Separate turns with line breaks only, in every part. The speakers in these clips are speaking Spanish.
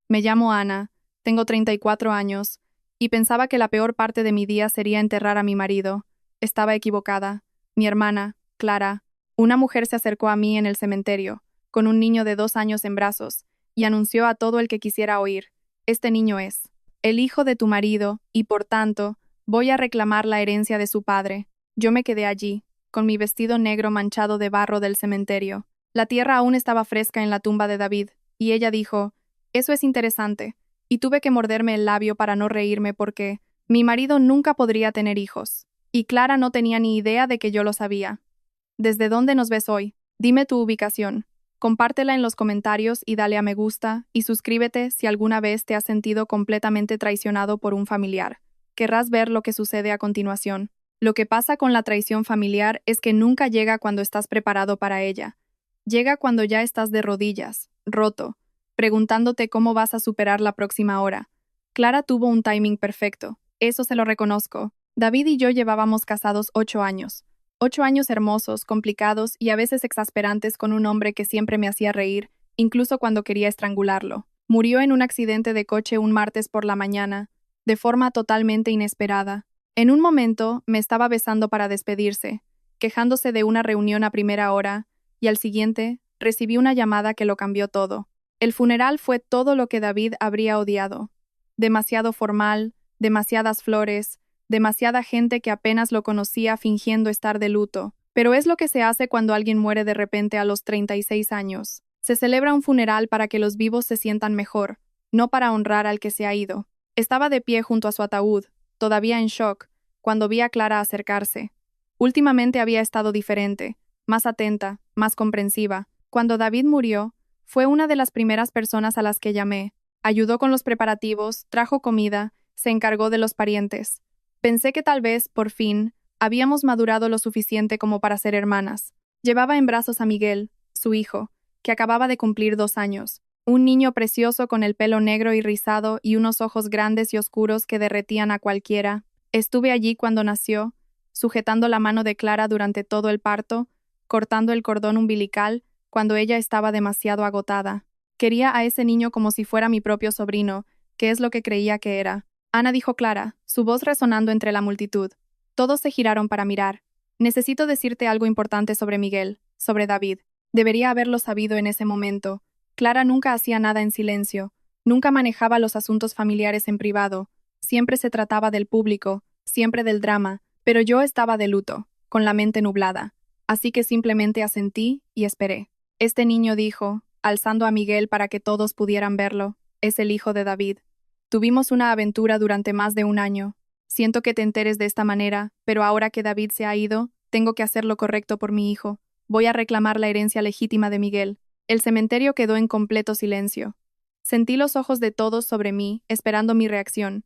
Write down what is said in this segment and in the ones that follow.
Me llamo Ana, tengo 34 años, y pensaba que la peor parte de mi día sería enterrar a mi marido. Estaba equivocada. Mi hermana, Clara, una mujer se acercó a mí en el cementerio, con un niño de 2 años en brazos, y anunció a todo el que quisiera oír: este niño es el hijo de tu marido, y por tanto, voy a reclamar la herencia de su padre. Yo me quedé allí, con mi vestido negro manchado de barro del cementerio. La tierra aún estaba fresca en la tumba de David, y ella dijo: eso es interesante, y tuve que morderme el labio para no reírme porque mi marido nunca podría tener hijos, y Clara no tenía ni idea de que yo lo sabía. ¿Desde dónde nos ves hoy? Dime tu ubicación. Compártela en los comentarios y dale a me gusta, y suscríbete si alguna vez te has sentido completamente traicionado por un familiar. Querrás ver lo que sucede a continuación. Lo que pasa con la traición familiar es que nunca llega cuando estás preparado para ella. Llega cuando ya estás de rodillas, roto, preguntándote cómo vas a superar la próxima hora. Clara tuvo un timing perfecto, eso se lo reconozco. David y yo llevábamos casados 8 años. 8 años hermosos, complicados y a veces exasperantes con un hombre que siempre me hacía reír, incluso cuando quería estrangularlo. Murió en un accidente de coche un martes por la mañana, de forma totalmente inesperada. En un momento me estaba besando para despedirse, quejándose de una reunión a primera hora, y al siguiente recibí una llamada que lo cambió todo. El funeral fue todo lo que David habría odiado. Demasiado formal, demasiadas flores, demasiada gente que apenas lo conocía fingiendo estar de luto. Pero es lo que se hace cuando alguien muere de repente a los 36 años. Se celebra un funeral para que los vivos se sientan mejor, no para honrar al que se ha ido. Estaba de pie junto a su ataúd, todavía en shock, cuando vi a Clara acercarse. Últimamente había estado diferente, más atenta, más comprensiva. Cuando David murió, fue una de las primeras personas a las que llamé. Ayudó con los preparativos, trajo comida, se encargó de los parientes. Pensé que tal vez, por fin, habíamos madurado lo suficiente como para ser hermanas. Llevaba en brazos a Miguel, su hijo, que acababa de cumplir 2 años. Un niño precioso con el pelo negro y rizado y unos ojos grandes y oscuros que derretían a cualquiera. Estuve allí cuando nació, sujetando la mano de Clara durante todo el parto, cortando el cordón umbilical cuando ella estaba demasiado agotada. Quería a ese niño como si fuera mi propio sobrino, que es lo que creía que era. Ana, dijo Clara, su voz resonando entre la multitud. Todos se giraron para mirar. Necesito decirte algo importante sobre Miguel, sobre David. Debería haberlo sabido en ese momento. Clara nunca hacía nada en silencio, nunca manejaba los asuntos familiares en privado, siempre se trataba del público, siempre del drama, pero yo estaba de luto, con la mente nublada. Así que simplemente asentí y esperé. Este niño, dijo, alzando a Miguel para que todos pudieran verlo, es el hijo de David. Tuvimos una aventura durante más de un año. Siento que te enteres de esta manera, pero ahora que David se ha ido, tengo que hacer lo correcto por mi hijo. Voy a reclamar la herencia legítima de Miguel. El cementerio quedó en completo silencio. Sentí los ojos de todos sobre mí, esperando mi reacción,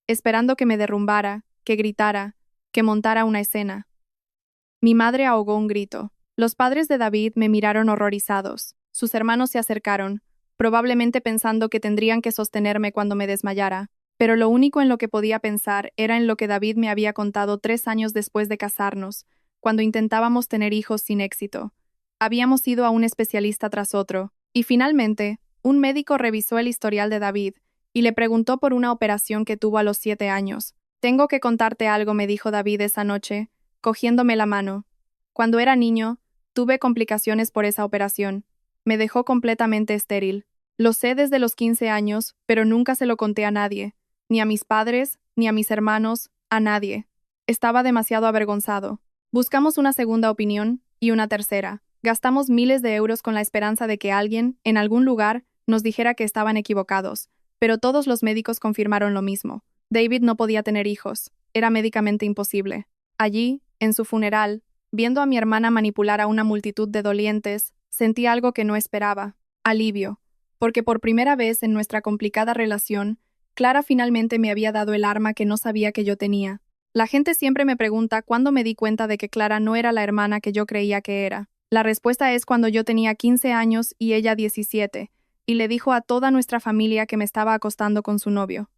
esperando que me derrumbara, que gritara, que montara una escena. Mi madre ahogó un grito. Los padres de David me miraron horrorizados. Sus hermanos se acercaron, probablemente pensando que tendrían que sostenerme cuando me desmayara, pero lo único en lo que podía pensar era en lo que David me había contado 3 años después de casarnos, cuando intentábamos tener hijos sin éxito. Habíamos ido a un especialista tras otro, y finalmente, un médico revisó el historial de David y le preguntó por una operación que tuvo a los 7 años. Tengo que contarte algo, me dijo David esa noche, cogiéndome la mano. Cuando era niño, tuve complicaciones por esa operación. Me dejó completamente estéril. Lo sé desde los 15 años, pero nunca se lo conté a nadie, ni a mis padres, ni a mis hermanos, a nadie. Estaba demasiado avergonzado. Buscamos una segunda opinión y una tercera. Gastamos miles de euros con la esperanza de que alguien, en algún lugar, nos dijera que estaban equivocados, pero todos los médicos confirmaron lo mismo. David no podía tener hijos. Era médicamente imposible. Allí, en su funeral, viendo a mi hermana manipular a una multitud de dolientes, sentí algo que no esperaba: alivio, porque por primera vez en nuestra complicada relación, Clara finalmente me había dado el arma que no sabía que yo tenía. La gente siempre me pregunta cuándo me di cuenta de que Clara no era la hermana que yo creía que era. La respuesta es cuando yo tenía 15 años y ella 17, y le dijo a toda nuestra familia que me estaba acostando con su novio.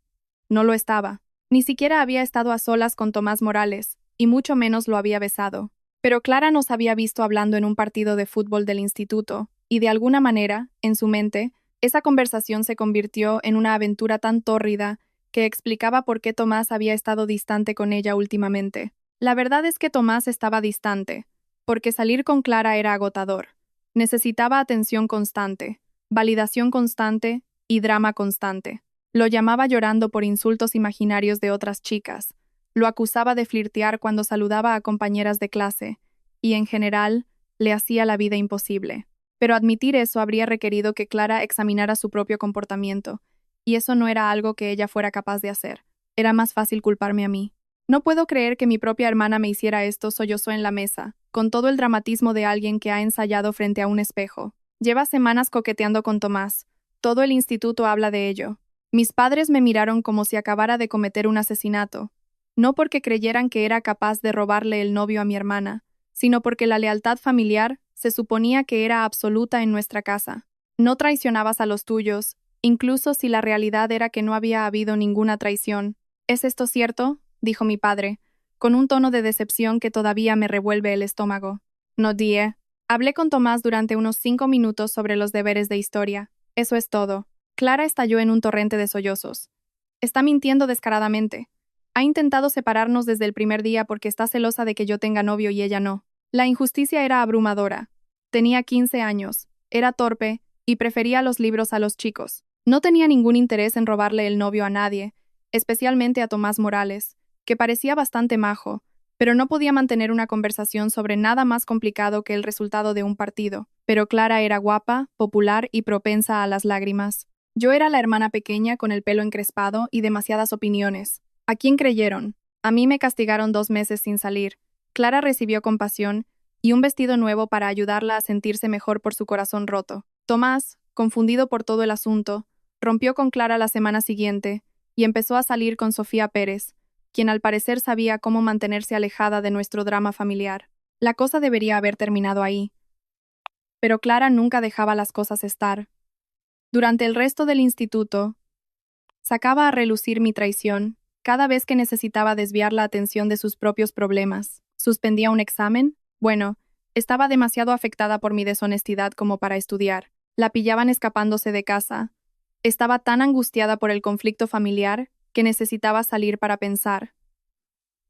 No lo estaba. Ni siquiera había estado a solas con Tomás Morales, y mucho menos lo había besado. Pero Clara nos había visto hablando en un partido de fútbol del instituto, y de alguna manera, en su mente, Esa conversación se convirtió en una aventura tan tórrida que explicaba por qué Tomás había estado distante con ella últimamente. La verdad es que Tomás estaba distante, porque salir con Clara era agotador. Necesitaba atención constante, validación constante y drama constante. Lo llamaba llorando por insultos imaginarios de otras chicas. Lo acusaba de flirtear cuando saludaba a compañeras de clase, y en general, le hacía la vida imposible. Pero admitir eso habría requerido que Clara examinara su propio comportamiento, y eso no era algo que ella fuera capaz de hacer. Era más fácil culparme a mí. No puedo creer que mi propia hermana me hiciera esto, sollozó en la mesa, con todo el dramatismo de alguien que ha ensayado frente a un espejo. Lleva semanas coqueteando con Tomás. Todo el instituto habla de ello. Mis padres me miraron como si acabara de cometer un asesinato, no porque creyeran que era capaz de robarle el novio a mi hermana, sino porque la lealtad familiar se suponía que era absoluta en nuestra casa. No traicionabas a los tuyos, incluso si la realidad era que no había habido ninguna traición. ¿Es esto cierto?, dijo mi padre, con un tono de decepción que todavía me revuelve el estómago. No, die. Hablé con Tomás durante unos 5 minutos sobre los deberes de historia. Eso es todo. Clara estalló en un torrente de sollozos. Está mintiendo descaradamente. Ha intentado separarnos desde el primer día porque está celosa de que yo tenga novio y ella no. La injusticia era abrumadora. Tenía 15 años, era torpe y prefería los libros a los chicos. No tenía ningún interés en robarle el novio a nadie, especialmente a Tomás Morales, que parecía bastante majo, pero no podía mantener una conversación sobre nada más complicado que el resultado de un partido. Pero Clara era guapa, popular y propensa a las lágrimas. Yo era la hermana pequeña con el pelo encrespado y demasiadas opiniones. ¿A quién creyeron? A mí me castigaron 2 meses sin salir. Clara recibió compasión y un vestido nuevo para ayudarla a sentirse mejor por su corazón roto. Tomás, confundido por todo el asunto, rompió con Clara la semana siguiente y empezó a salir con Sofía Pérez, quien al parecer sabía cómo mantenerse alejada de nuestro drama familiar. La cosa debería haber terminado ahí. Pero Clara nunca dejaba las cosas estar. Durante el resto del instituto, sacaba a relucir mi traición cada vez que necesitaba desviar la atención de sus propios problemas. ¿Suspendía un examen? Bueno, estaba demasiado afectada por mi deshonestidad como para estudiar. La pillaban escapándose de casa. Estaba tan angustiada por el conflicto familiar que necesitaba salir para pensar.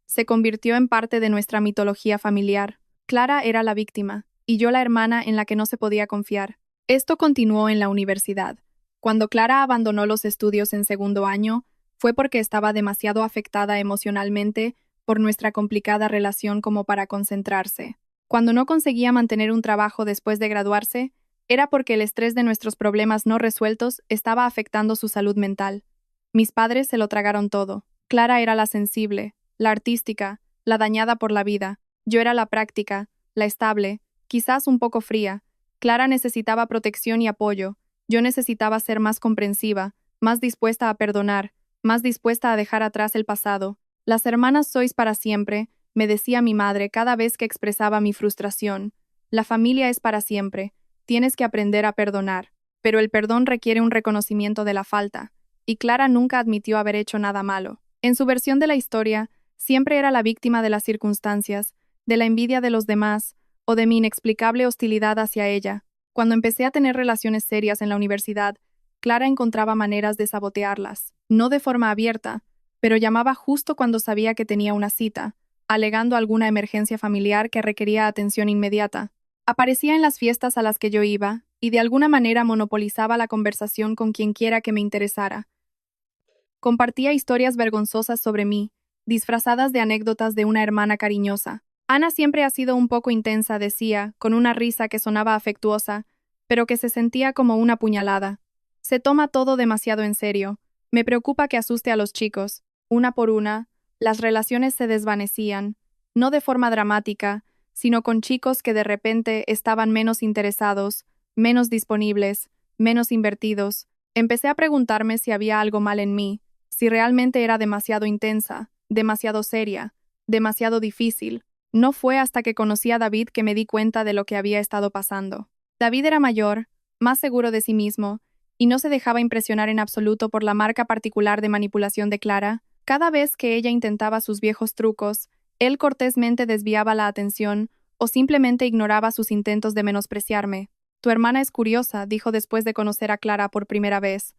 Se convirtió en parte de nuestra mitología familiar. Clara era la víctima, y yo la hermana en la que no se podía confiar. Esto continuó en la universidad. Cuando Clara abandonó los estudios en segundo año, fue porque estaba demasiado afectada emocionalmente por nuestra complicada relación como para concentrarse. Cuando no conseguía mantener un trabajo después de graduarse, era porque el estrés de nuestros problemas no resueltos estaba afectando su salud mental. Mis padres se lo tragaron todo. Clara era la sensible, la artística, la dañada por la vida. Yo era la práctica, la estable, quizás un poco fría. Clara necesitaba protección y apoyo. Yo necesitaba ser más comprensiva, más dispuesta a perdonar, más dispuesta a dejar atrás el pasado. Las hermanas sois para siempre, me decía mi madre cada vez que expresaba mi frustración. La familia es para siempre. Tienes que aprender a perdonar. Pero el perdón requiere un reconocimiento de la falta, y Clara nunca admitió haber hecho nada malo. En su versión de la historia, siempre era la víctima de las circunstancias, de la envidia de los demás, o de mi inexplicable hostilidad hacia ella. Cuando empecé a tener relaciones serias en la universidad, Clara encontraba maneras de sabotearlas, no de forma abierta, pero llamaba justo cuando sabía que tenía una cita, alegando alguna emergencia familiar que requería atención inmediata. Aparecía en las fiestas a las que yo iba, y de alguna manera monopolizaba la conversación con quienquiera que me interesara. Compartía historias vergonzosas sobre mí, disfrazadas de anécdotas de una hermana cariñosa. Ana siempre ha sido un poco intensa, decía, con una risa que sonaba afectuosa, pero que se sentía como una puñalada. Se toma todo demasiado en serio. Me preocupa que asuste a los chicos. Una por una, las relaciones se desvanecían, no de forma dramática, sino con chicos que de repente estaban menos interesados, menos disponibles, menos invertidos. Empecé a preguntarme si había algo mal en mí, si realmente era demasiado intensa, demasiado seria, demasiado difícil. No fue hasta que conocí a David que me di cuenta de lo que había estado pasando. David era mayor, más seguro de sí mismo, y no se dejaba impresionar en absoluto por la marca particular de manipulación de Clara. Cada vez que ella intentaba sus viejos trucos, él cortésmente desviaba la atención o simplemente ignoraba sus intentos de menospreciarme. Tu hermana es curiosa, dijo después de conocer a Clara por primera vez.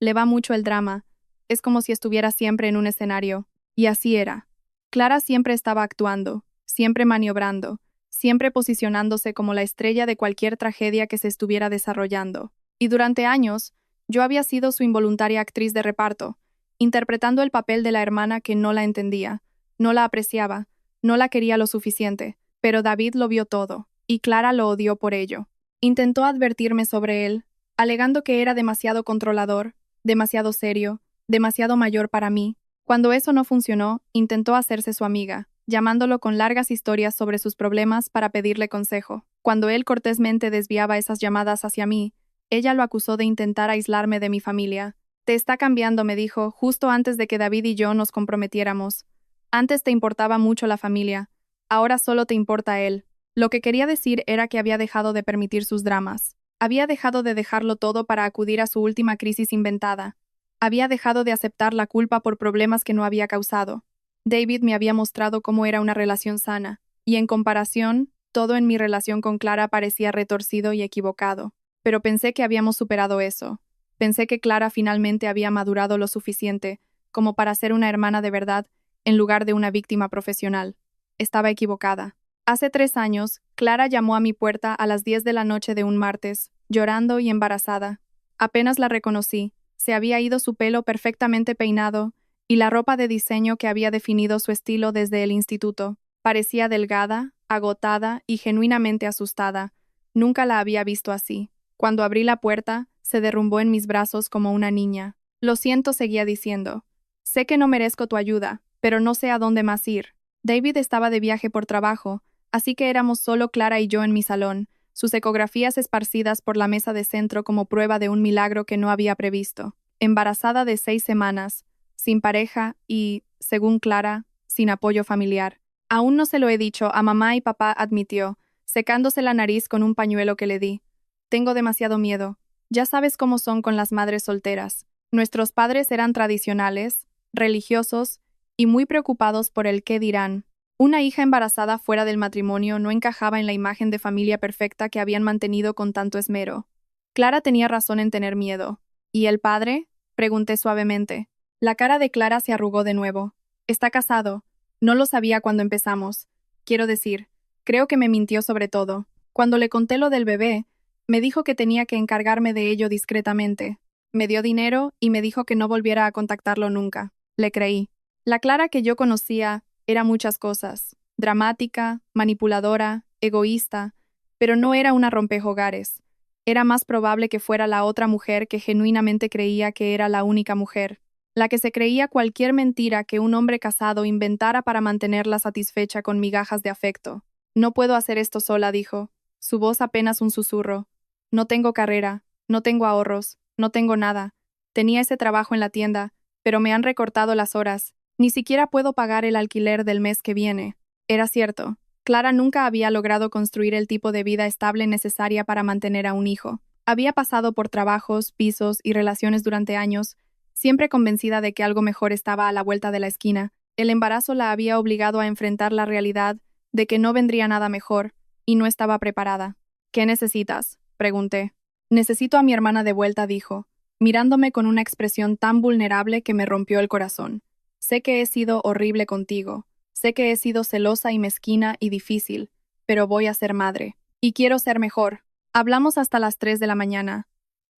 Le va mucho el drama. Es como si estuviera siempre en un escenario. Y así era. Clara siempre estaba actuando, siempre maniobrando, siempre posicionándose como la estrella de cualquier tragedia que se estuviera desarrollando. Y durante años, yo había sido su involuntaria actriz de reparto, interpretando el papel de la hermana que no la entendía, no la apreciaba, no la quería lo suficiente, pero David lo vio todo, y Clara lo odió por ello. Intentó advertirme sobre él, alegando que era demasiado controlador, demasiado serio, demasiado mayor para mí. Cuando eso no funcionó, intentó hacerse su amiga, llamándolo con largas historias sobre sus problemas para pedirle consejo. Cuando él cortésmente desviaba esas llamadas hacia mí, ella lo acusó de intentar aislarme de mi familia. Te está cambiando, me dijo, justo antes de que David y yo nos comprometiéramos. Antes te importaba mucho la familia, ahora solo te importa él. Lo que quería decir era que había dejado de permitir sus dramas. Había dejado de dejarlo todo para acudir a su última crisis inventada. Había dejado de aceptar la culpa por problemas que no había causado. David me había mostrado cómo era una relación sana, y en comparación, todo en mi relación con Clara parecía retorcido y equivocado. Pero pensé que habíamos superado eso. Pensé que Clara finalmente había madurado lo suficiente como para ser una hermana de verdad en lugar de una víctima profesional. Estaba equivocada. Hace 3 años, Clara llamó a mi puerta a las 10 de la noche de un martes, llorando y embarazada. Apenas la reconocí. Se había ido su pelo perfectamente peinado y la ropa de diseño que había definido su estilo desde el instituto. Parecía delgada, agotada y genuinamente asustada. Nunca la había visto así. Cuando abrí la puerta, se derrumbó en mis brazos como una niña. Lo siento, seguía diciendo. Sé que no merezco tu ayuda, pero no sé a dónde más ir. David estaba de viaje por trabajo, así que éramos solo Clara y yo en mi salón, sus ecografías esparcidas por la mesa de centro como prueba de un milagro que no había previsto. Embarazada de 6 semanas, sin pareja y, según Clara, sin apoyo familiar. Aún no se lo he dicho, a mamá y papá, admitió, secándose la nariz con un pañuelo que le di. Tengo demasiado miedo. Ya sabes cómo son con las madres solteras. Nuestros padres eran tradicionales, religiosos y muy preocupados por el qué dirán. Una hija embarazada fuera del matrimonio no encajaba en la imagen de familia perfecta que habían mantenido con tanto esmero. Clara tenía razón en tener miedo. ¿Y el padre? Pregunté suavemente. La cara de Clara se arrugó de nuevo. Está casado. No lo sabía cuando empezamos. Quiero decir, creo que me mintió sobre todo. Cuando le conté lo del bebé, me dijo que tenía que encargarme de ello discretamente. Me dio dinero y me dijo que no volviera a contactarlo nunca. Le creí. La Clara que yo conocía era muchas cosas. Dramática, manipuladora, egoísta, pero no era una rompehogares. Era más probable que fuera la otra mujer que genuinamente creía que era la única mujer, la que se creía cualquier mentira que un hombre casado inventara para mantenerla satisfecha con migajas de afecto. No puedo hacer esto sola, dijo, su voz apenas un susurro. No tengo carrera, no tengo ahorros, no tengo nada. Tenía ese trabajo en la tienda, pero me han recortado las horas. Ni siquiera puedo pagar el alquiler del mes que viene. Era cierto. Clara nunca había logrado construir el tipo de vida estable necesaria para mantener a un hijo. Había pasado por trabajos, pisos y relaciones durante años, siempre convencida de que algo mejor estaba a la vuelta de la esquina. El embarazo la había obligado a enfrentar la realidad de que no vendría nada mejor, y no estaba preparada. ¿Qué necesitas?, pregunté. Necesito a mi hermana de vuelta, dijo, mirándome con una expresión tan vulnerable que me rompió el corazón. Sé que he sido horrible contigo. Sé que he sido celosa y mezquina y difícil, pero voy a ser madre. Y quiero ser mejor. Hablamos hasta las 3 de la mañana.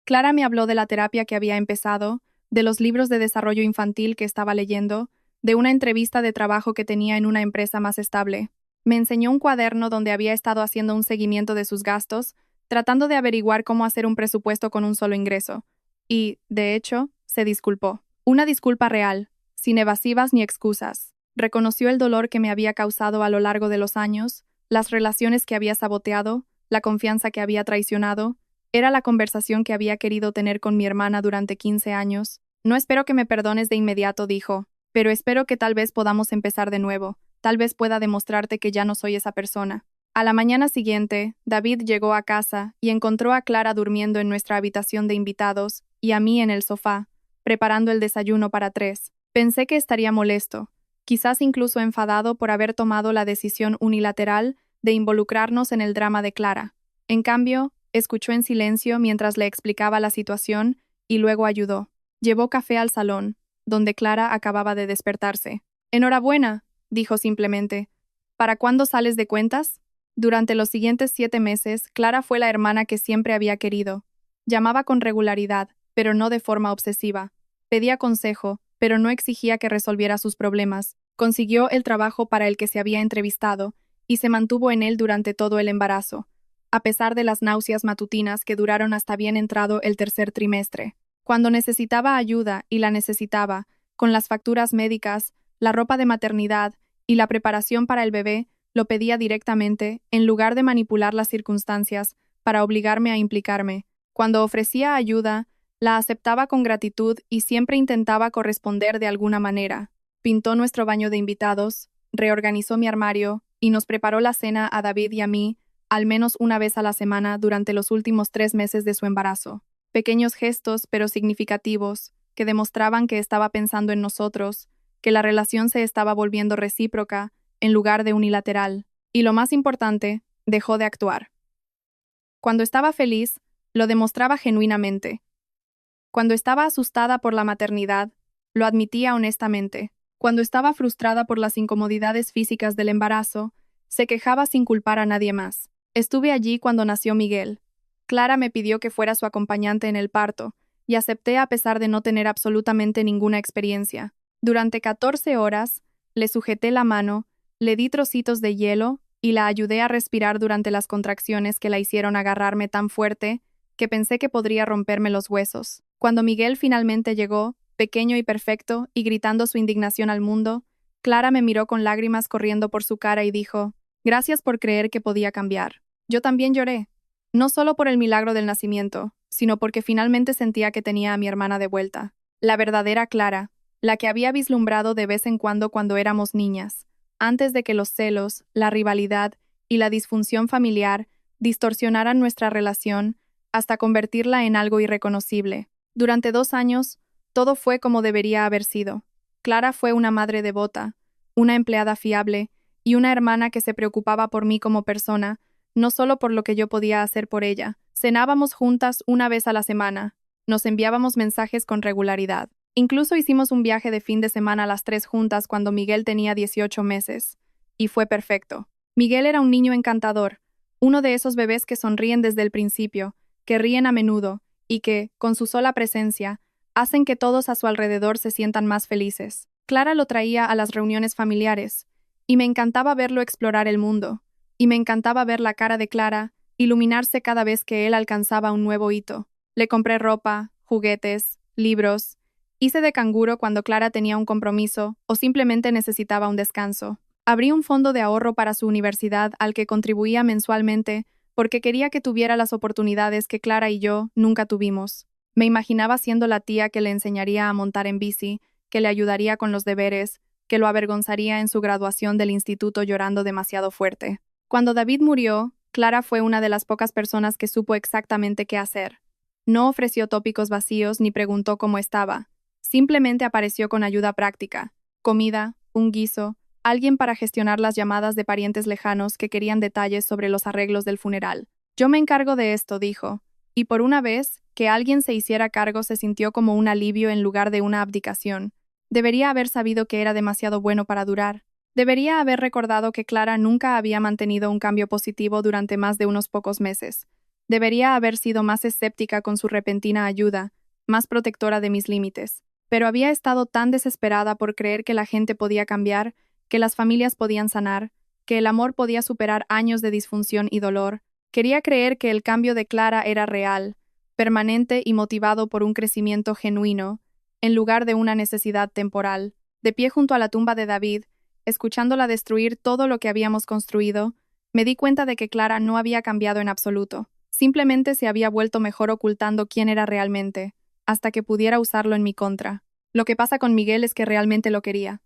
Clara me habló de la terapia que había empezado, de los libros de desarrollo infantil que estaba leyendo, de una entrevista de trabajo que tenía en una empresa más estable. Me enseñó un cuaderno donde había estado haciendo un seguimiento de sus gastos, tratando de averiguar cómo hacer un presupuesto con un solo ingreso. Y, de hecho, se disculpó. Una disculpa real, sin evasivas ni excusas. Reconoció el dolor que me había causado a lo largo de los años, las relaciones que había saboteado, la confianza que había traicionado. Era la conversación que había querido tener con mi hermana durante 15 años. No espero que me perdones de inmediato, dijo, pero espero que tal vez podamos empezar de nuevo. Tal vez pueda demostrarte que ya no soy esa persona. A la mañana siguiente, David llegó a casa y encontró a Clara durmiendo en nuestra habitación de invitados y a mí en el sofá, preparando el desayuno para 3. Pensé que estaría molesto, quizás incluso enfadado por haber tomado la decisión unilateral de involucrarnos en el drama de Clara. En cambio, Escuchó en silencio mientras le explicaba la situación y luego ayudó. Llevó café al salón, donde Clara acababa de despertarse. Enhorabuena, dijo simplemente. ¿Para cuándo sales de cuentas? Durante los siguientes 7 meses, Clara fue la hermana que siempre había querido. Llamaba con regularidad, pero no de forma obsesiva. Pedía consejo, pero no exigía que resolviera sus problemas. Consiguió el trabajo para el que se había entrevistado y se mantuvo en él durante todo el embarazo, a pesar de las náuseas matutinas que duraron hasta bien entrado el tercer trimestre. Cuando necesitaba ayuda, y la necesitaba, con las facturas médicas, la ropa de maternidad y la preparación para el bebé, lo pedía directamente, en lugar de manipular las circunstancias para obligarme a implicarme. Cuando ofrecía ayuda, la aceptaba con gratitud y siempre intentaba corresponder de alguna manera. Pintó nuestro baño de invitados, reorganizó mi armario y nos preparó la cena a David y a mí, al menos una vez a la semana durante los últimos 3 meses de su embarazo. Pequeños gestos, pero significativos, que demostraban que estaba pensando en nosotros, que la relación se estaba volviendo recíproca en lugar de unilateral. Y lo más importante, dejó de actuar. Cuando estaba feliz, lo demostraba genuinamente. Cuando estaba asustada por la maternidad, lo admitía honestamente. Cuando estaba frustrada por las incomodidades físicas del embarazo, se quejaba sin culpar a nadie más. Estuve allí cuando nació Miguel. Clara me pidió que fuera su acompañante en el parto, y acepté a pesar de no tener absolutamente ninguna experiencia. Durante 14 horas, le sujeté la mano, le di trocitos de hielo y la ayudé a respirar durante las contracciones que la hicieron agarrarme tan fuerte que pensé que podría romperme los huesos. Cuando Miguel finalmente llegó, pequeño y perfecto, y gritando su indignación al mundo, Clara me miró con lágrimas corriendo por su cara y dijo: «Gracias por creer que podía cambiar». Yo también lloré, no solo por el milagro del nacimiento, sino porque finalmente sentía que tenía a mi hermana de vuelta. La verdadera Clara, la que había vislumbrado de vez en cuando éramos niñas, antes de que los celos, la rivalidad y la disfunción familiar distorsionaran nuestra relación hasta convertirla en algo irreconocible. Durante 2 años, todo fue como debería haber sido. Clara fue una madre devota, una empleada fiable y una hermana que se preocupaba por mí como persona, no solo por lo que yo podía hacer por ella. Cenábamos juntas una vez a la semana, nos enviábamos mensajes con regularidad. Incluso hicimos un viaje de fin de semana las 3 juntas cuando Miguel tenía 18 meses. Y fue perfecto. Miguel era un niño encantador, uno de esos bebés que sonríen desde el principio, que ríen a menudo, y que, con su sola presencia, hacen que todos a su alrededor se sientan más felices. Clara lo traía a las reuniones familiares, y me encantaba verlo explorar el mundo, y me encantaba ver la cara de Clara iluminarse cada vez que él alcanzaba un nuevo hito. Le compré ropa, juguetes, libros. Hice de canguro cuando Clara tenía un compromiso o simplemente necesitaba un descanso. Abrí un fondo de ahorro para su universidad al que contribuía mensualmente porque quería que tuviera las oportunidades que Clara y yo nunca tuvimos. Me imaginaba siendo la tía que le enseñaría a montar en bici, que le ayudaría con los deberes, que lo avergonzaría en su graduación del instituto llorando demasiado fuerte. Cuando David murió, Clara fue una de las pocas personas que supo exactamente qué hacer. No ofreció tópicos vacíos ni preguntó cómo estaba. Simplemente apareció con ayuda práctica: comida, un guiso, alguien para gestionar las llamadas de parientes lejanos que querían detalles sobre los arreglos del funeral. Yo me encargo de esto, dijo, y por una vez, que alguien se hiciera cargo se sintió como un alivio en lugar de una abdicación. Debería haber sabido que era demasiado bueno para durar. Debería haber recordado que Clara nunca había mantenido un cambio positivo durante más de unos pocos meses. Debería haber sido más escéptica con su repentina ayuda, más protectora de mis límites. Pero había estado tan desesperada por creer que la gente podía cambiar, que las familias podían sanar, que el amor podía superar años de disfunción y dolor. Quería creer que el cambio de Clara era real, permanente y motivado por un crecimiento genuino, en lugar de una necesidad temporal. De pie junto a la tumba de David, escuchándola destruir todo lo que habíamos construido, me di cuenta de que Clara no había cambiado en absoluto. Simplemente se había vuelto mejor ocultando quién era realmente, hasta que pudiera usarlo en mi contra. Lo que pasa con Miguel es que realmente lo quería.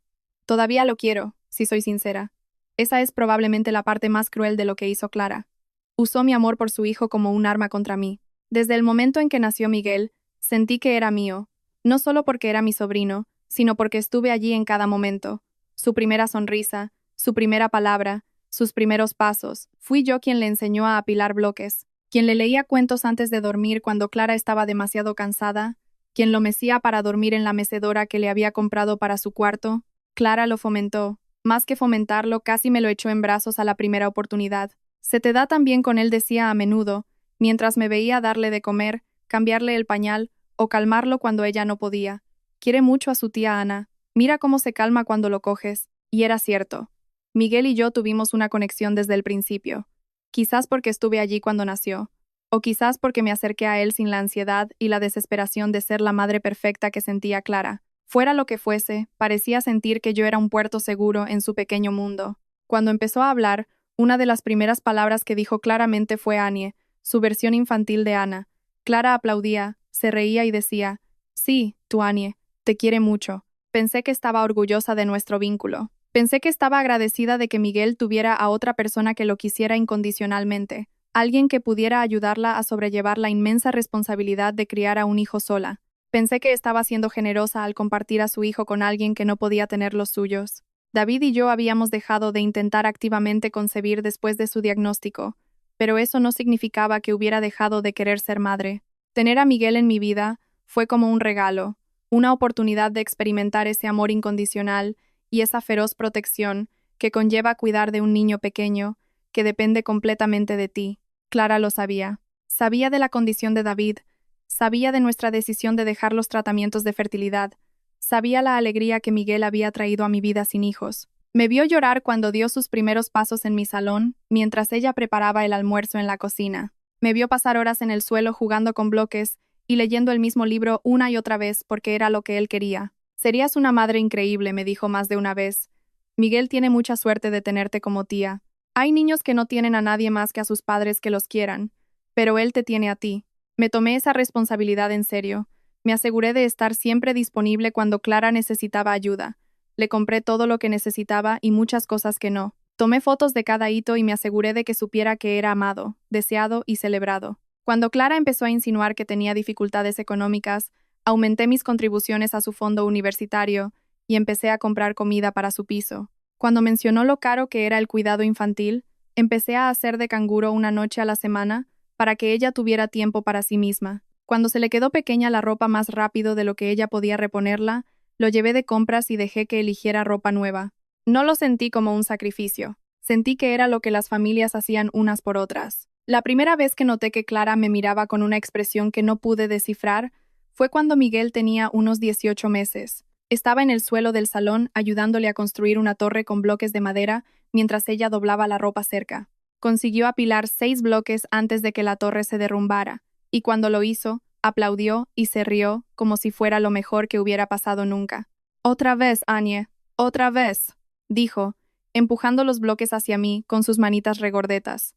Todavía lo quiero, si soy sincera. Esa es probablemente la parte más cruel de lo que hizo Clara. Usó mi amor por su hijo como un arma contra mí. Desde el momento en que nació Miguel, sentí que era mío, no solo porque era mi sobrino, sino porque estuve allí en cada momento. Su primera sonrisa, su primera palabra, sus primeros pasos. Fui yo quien le enseñó a apilar bloques, quien le leía cuentos antes de dormir cuando Clara estaba demasiado cansada, quien lo mecía para dormir en la mecedora que le había comprado para su cuarto. Clara lo fomentó. Más que fomentarlo, casi me lo echó en brazos a la primera oportunidad. Se te da tan bien con él, decía a menudo, mientras me veía darle de comer, cambiarle el pañal o calmarlo cuando ella no podía. Quiere mucho a su tía Ana. Mira cómo se calma cuando lo coges. Y era cierto. Miguel y yo tuvimos una conexión desde el principio. Quizás porque estuve allí cuando nació. O quizás porque me acerqué a él sin la ansiedad y la desesperación de ser la madre perfecta que sentía Clara. Fuera lo que fuese, parecía sentir que yo era un puerto seguro en su pequeño mundo. Cuando empezó a hablar, una de las primeras palabras que dijo claramente fue Annie, su versión infantil de Ana. Clara aplaudía, se reía y decía, «Sí, tú Annie, te quiere mucho». Pensé que estaba orgullosa de nuestro vínculo. Pensé que estaba agradecida de que Miguel tuviera a otra persona que lo quisiera incondicionalmente, alguien que pudiera ayudarla a sobrellevar la inmensa responsabilidad de criar a un hijo sola. Pensé que estaba siendo generosa al compartir a su hijo con alguien que no podía tener los suyos. David y yo habíamos dejado de intentar activamente concebir después de su diagnóstico, pero eso no significaba que hubiera dejado de querer ser madre. Tener a Miguel en mi vida fue como un regalo, una oportunidad de experimentar ese amor incondicional y esa feroz protección que conlleva cuidar de un niño pequeño que depende completamente de ti. Clara lo sabía. Sabía de la condición de David, sabía de nuestra decisión de dejar los tratamientos de fertilidad, sabía la alegría que Miguel había traído a mi vida sin hijos. Me vio llorar cuando dio sus primeros pasos en mi salón, mientras ella preparaba el almuerzo en la cocina. Me vio pasar horas en el suelo jugando con bloques y leyendo el mismo libro una y otra vez porque era lo que él quería. Serías una madre increíble, me dijo más de una vez. Miguel tiene mucha suerte de tenerte como tía. Hay niños que no tienen a nadie más que a sus padres que los quieran, pero él te tiene a ti. Me tomé esa responsabilidad en serio. Me aseguré de estar siempre disponible cuando Clara necesitaba ayuda. Le compré todo lo que necesitaba y muchas cosas que no. Tomé fotos de cada hito y me aseguré de que supiera que era amado, deseado y celebrado. Cuando Clara empezó a insinuar que tenía dificultades económicas, aumenté mis contribuciones a su fondo universitario y empecé a comprar comida para su piso. Cuando mencionó lo caro que era el cuidado infantil, empecé a hacer de canguro una noche a la semana para que ella tuviera tiempo para sí misma. Cuando se le quedó pequeña la ropa más rápido de lo que ella podía reponerla, lo llevé de compras y dejé que eligiera ropa nueva. No lo sentí como un sacrificio. Sentí que era lo que las familias hacían unas por otras. La primera vez que noté que Clara me miraba con una expresión que no pude descifrar fue cuando Miguel tenía unos 18 meses. Estaba en el suelo del salón ayudándole a construir una torre con bloques de madera mientras ella doblaba la ropa cerca. Consiguió apilar 6 bloques antes de que la torre se derrumbara, y cuando lo hizo, aplaudió y se rió como si fuera lo mejor que hubiera pasado nunca. «Otra vez, Annie, otra vez», dijo, empujando los bloques hacia mí con sus manitas regordetas.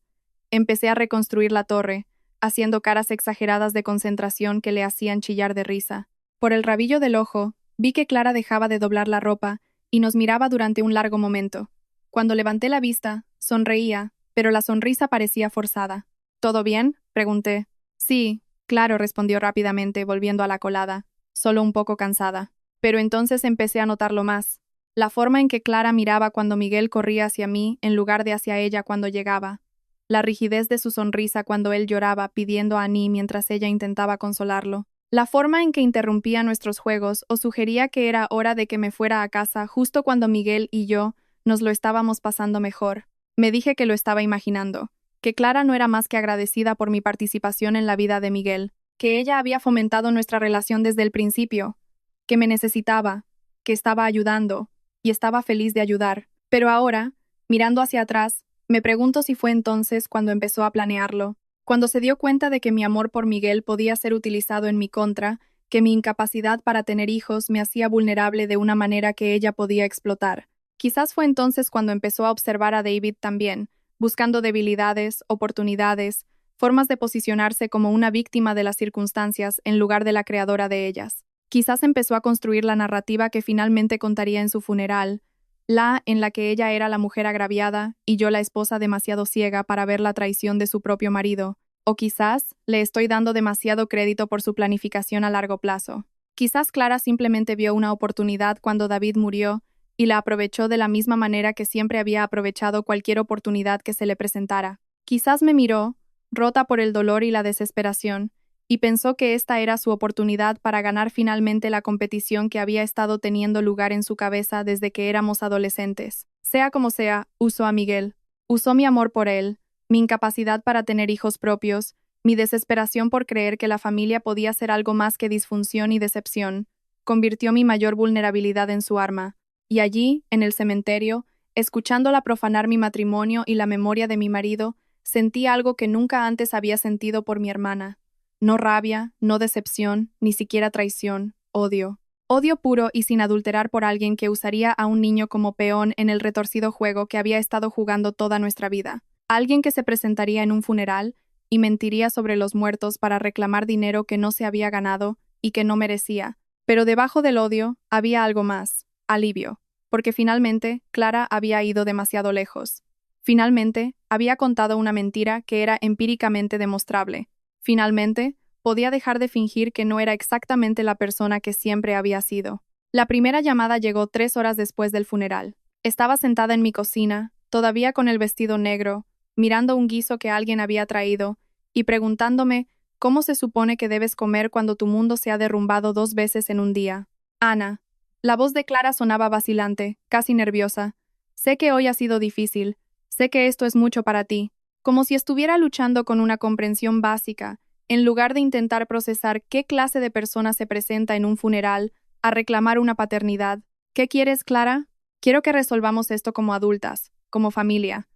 Empecé a reconstruir la torre, haciendo caras exageradas de concentración que le hacían chillar de risa. Por el rabillo del ojo, vi que Clara dejaba de doblar la ropa y nos miraba durante un largo momento. Cuando levanté la vista, sonreía, pero la sonrisa parecía forzada. «¿Todo bien?», pregunté. «Sí, claro», respondió rápidamente, volviendo a la colada, solo un poco cansada. Pero entonces empecé a notarlo más. La forma en que Clara miraba cuando Miguel corría hacia mí en lugar de hacia ella cuando llegaba. La rigidez de su sonrisa cuando él lloraba pidiendo a Annie mientras ella intentaba consolarlo. La forma en que interrumpía nuestros juegos o sugería que era hora de que me fuera a casa justo cuando Miguel y yo nos lo estábamos pasando mejor. Me dije que lo estaba imaginando, que Clara no era más que agradecida por mi participación en la vida de Miguel, que ella había fomentado nuestra relación desde el principio, que me necesitaba, que estaba ayudando, y estaba feliz de ayudar. Pero ahora, mirando hacia atrás, me pregunto si fue entonces cuando empezó a planearlo, cuando se dio cuenta de que mi amor por Miguel podía ser utilizado en mi contra, que mi incapacidad para tener hijos me hacía vulnerable de una manera que ella podía explotar. Quizás fue entonces cuando empezó a observar a David también, buscando debilidades, oportunidades, formas de posicionarse como una víctima de las circunstancias en lugar de la creadora de ellas. Quizás empezó a construir la narrativa que finalmente contaría en su funeral, la en la que ella era la mujer agraviada y yo la esposa demasiado ciega para ver la traición de su propio marido. O quizás le estoy dando demasiado crédito por su planificación a largo plazo. Quizás Clara simplemente vio una oportunidad cuando David murió y la aprovechó de la misma manera que siempre había aprovechado cualquier oportunidad que se le presentara. Quizás me miró, rota por el dolor y la desesperación, y pensó que esta era su oportunidad para ganar finalmente la competición que había estado teniendo lugar en su cabeza desde que éramos adolescentes. Sea como sea, usó a Miguel. Usó mi amor por él, mi incapacidad para tener hijos propios, mi desesperación por creer que la familia podía ser algo más que disfunción y decepción. Convirtió mi mayor vulnerabilidad en su arma. Y allí, en el cementerio, escuchándola profanar mi matrimonio y la memoria de mi marido, sentí algo que nunca antes había sentido por mi hermana. No rabia, no decepción, ni siquiera traición, odio. Odio puro y sin adulterar por alguien que usaría a un niño como peón en el retorcido juego que había estado jugando toda nuestra vida. Alguien que se presentaría en un funeral y mentiría sobre los muertos para reclamar dinero que no se había ganado y que no merecía. Pero debajo del odio había algo más, alivio, porque finalmente Clara había ido demasiado lejos. Finalmente, había contado una mentira que era empíricamente demostrable. Finalmente, podía dejar de fingir que no era exactamente la persona que siempre había sido. La primera llamada llegó 3 horas después del funeral. Estaba sentada en mi cocina, todavía con el vestido negro, mirando un guiso que alguien había traído, y preguntándome cómo se supone que debes comer cuando tu mundo se ha derrumbado 2 veces en un día. Ana. La voz de Clara sonaba vacilante, casi nerviosa. Sé que hoy ha sido difícil, sé que esto es mucho para ti, como si estuviera luchando con una comprensión básica, en lugar de intentar procesar qué clase de persona se presenta en un funeral a reclamar una paternidad. ¿Qué quieres, Clara? Quiero que resolvamos esto como adultas, como familia.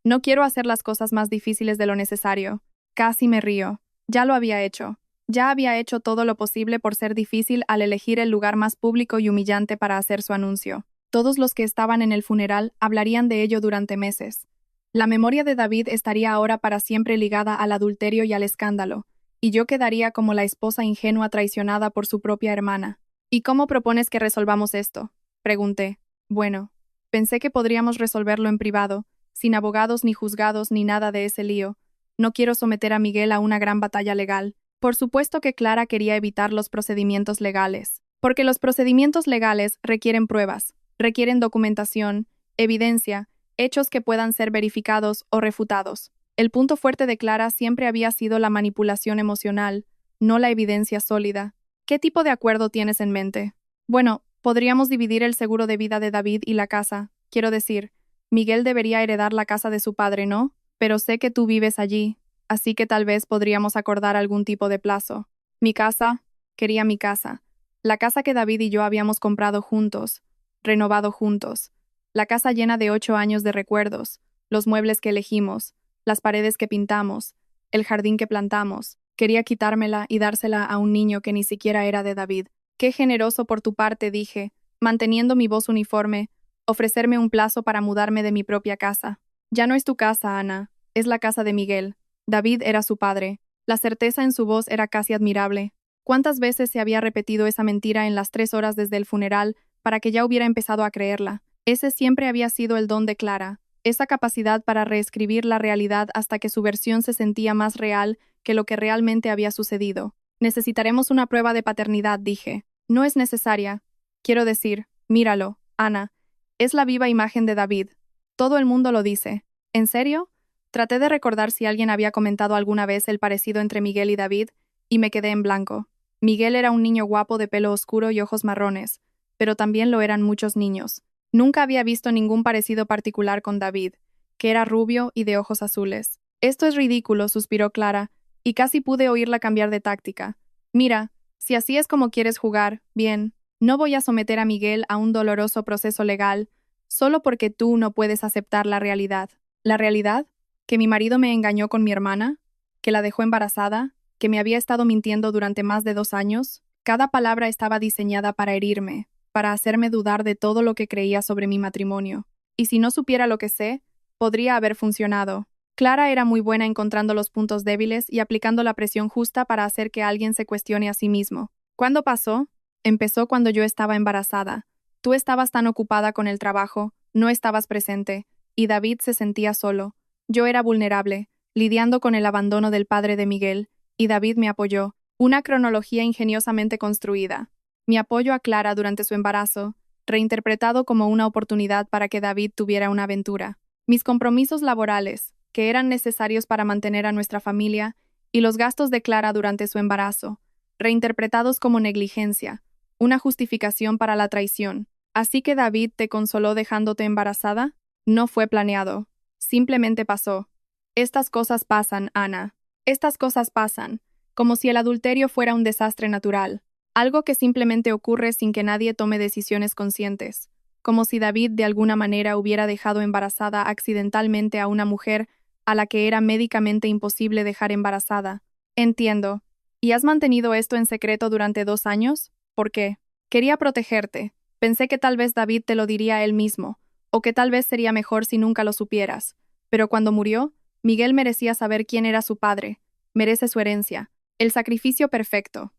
No quiero hacer las cosas más difíciles de lo necesario. Casi me río. Ya lo había hecho. Ya había hecho todo lo posible por ser difícil al elegir el lugar más público y humillante para hacer su anuncio. Todos los que estaban en el funeral hablarían de ello durante meses. La memoria de David estaría ahora para siempre ligada al adulterio y al escándalo, y yo quedaría como la esposa ingenua traicionada por su propia hermana. ¿Y cómo propones que resolvamos esto? Pregunté. Bueno, pensé que podríamos resolverlo en privado, sin abogados ni juzgados ni nada de ese lío. No quiero someter a Miguel a una gran batalla legal. Por supuesto que Clara quería evitar los procedimientos legales, porque los procedimientos legales requieren pruebas, requieren documentación, evidencia, hechos que puedan ser verificados o refutados. El punto fuerte de Clara siempre había sido la manipulación emocional, no la evidencia sólida. ¿Qué tipo de acuerdo tienes en mente? Bueno, podríamos dividir el seguro de vida de David y la casa. Quiero decir, Miguel debería heredar la casa de su padre, ¿no? Pero sé que tú vives allí, así que tal vez podríamos acordar algún tipo de plazo. Mi casa, quería mi casa. La casa que David y yo habíamos comprado juntos, renovado juntos. La casa llena de 8 años de recuerdos, los muebles que elegimos, las paredes que pintamos, el jardín que plantamos. Quería quitármela y dársela a un niño que ni siquiera era de David. Qué generoso por tu parte, dije, manteniendo mi voz uniforme, ofrecerme un plazo para mudarme de mi propia casa. Ya no es tu casa, Ana, es la casa de Miguel. David era su padre. La certeza en su voz era casi admirable. ¿Cuántas veces se había repetido esa mentira en las 3 horas desde el funeral para que ya hubiera empezado a creerla? Ese siempre había sido el don de Clara, esa capacidad para reescribir la realidad hasta que su versión se sentía más real que lo que realmente había sucedido. Necesitaremos una prueba de paternidad, dije. No es necesaria. Quiero decir, míralo, Ana. Es la viva imagen de David. Todo el mundo lo dice. ¿En serio? Traté de recordar si alguien había comentado alguna vez el parecido entre Miguel y David, y me quedé en blanco. Miguel era un niño guapo de pelo oscuro y ojos marrones, pero también lo eran muchos niños. Nunca había visto ningún parecido particular con David, que era rubio y de ojos azules. Esto es ridículo, suspiró Clara, y casi pude oírla cambiar de táctica. Mira, si así es como quieres jugar, bien, no voy a someter a Miguel a un doloroso proceso legal, solo porque tú no puedes aceptar la realidad. ¿La realidad? ¿Que mi marido me engañó con mi hermana? ¿Que la dejó embarazada? ¿Que me había estado mintiendo durante más de 2 años? Cada palabra estaba diseñada para herirme, para hacerme dudar de todo lo que creía sobre mi matrimonio. Y si no supiera lo que sé, podría haber funcionado. Clara era muy buena encontrando los puntos débiles y aplicando la presión justa para hacer que alguien se cuestione a sí mismo. ¿Cuándo pasó? Empezó cuando yo estaba embarazada. Tú estabas tan ocupada con el trabajo, no estabas presente, y David se sentía solo. Yo era vulnerable, lidiando con el abandono del padre de Miguel, y David me apoyó. Una cronología ingeniosamente construida. Mi apoyo a Clara durante su embarazo, reinterpretado como una oportunidad para que David tuviera una aventura. Mis compromisos laborales, que eran necesarios para mantener a nuestra familia, y los gastos de Clara durante su embarazo, reinterpretados como negligencia, una justificación para la traición. ¿Así que David te consoló dejándote embarazada? No fue planeado. Simplemente pasó. Estas cosas pasan, Ana. Estas cosas pasan, como si el adulterio fuera un desastre natural, algo que simplemente ocurre sin que nadie tome decisiones conscientes, como si David de alguna manera hubiera dejado embarazada accidentalmente a una mujer a la que era médicamente imposible dejar embarazada. Entiendo. ¿Y has mantenido esto en secreto durante 2 años? ¿Por qué? Quería protegerte. Pensé que tal vez David te lo diría él mismo, o que tal vez sería mejor si nunca lo supieras. Pero cuando murió, Miguel merecía saber quién era su padre. Merece su herencia. El sacrificio perfecto.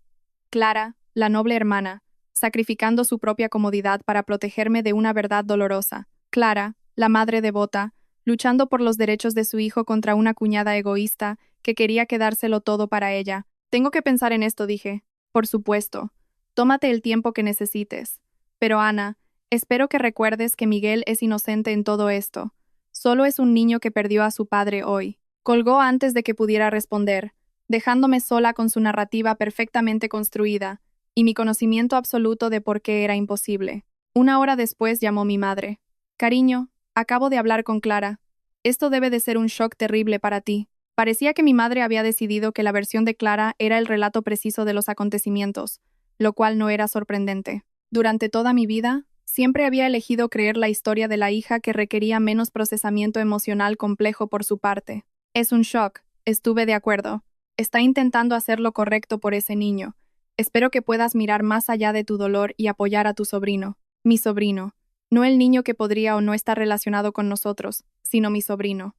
Clara, la noble hermana, sacrificando su propia comodidad para protegerme de una verdad dolorosa. Clara, la madre devota, luchando por los derechos de su hijo contra una cuñada egoísta que quería quedárselo todo para ella. Tengo que pensar en esto, dije. Por supuesto. Tómate el tiempo que necesites. Pero Ana, espero que recuerdes que Miguel es inocente en todo esto. Solo es un niño que perdió a su padre hoy. Colgó antes de que pudiera responder, dejándome sola con su narrativa perfectamente construida y mi conocimiento absoluto de por qué era imposible. 1 hora después llamó mi madre. Cariño, acabo de hablar con Clara. Esto debe de ser un shock terrible para ti. Parecía que mi madre había decidido que la versión de Clara era el relato preciso de los acontecimientos, lo cual no era sorprendente. Durante toda mi vida, siempre había elegido creer la historia de la hija que requería menos procesamiento emocional complejo por su parte. Es un shock, estuve de acuerdo. Está intentando hacer lo correcto por ese niño. Espero que puedas mirar más allá de tu dolor y apoyar a tu sobrino. Mi sobrino. No el niño que podría o no estar relacionado con nosotros, sino mi sobrino.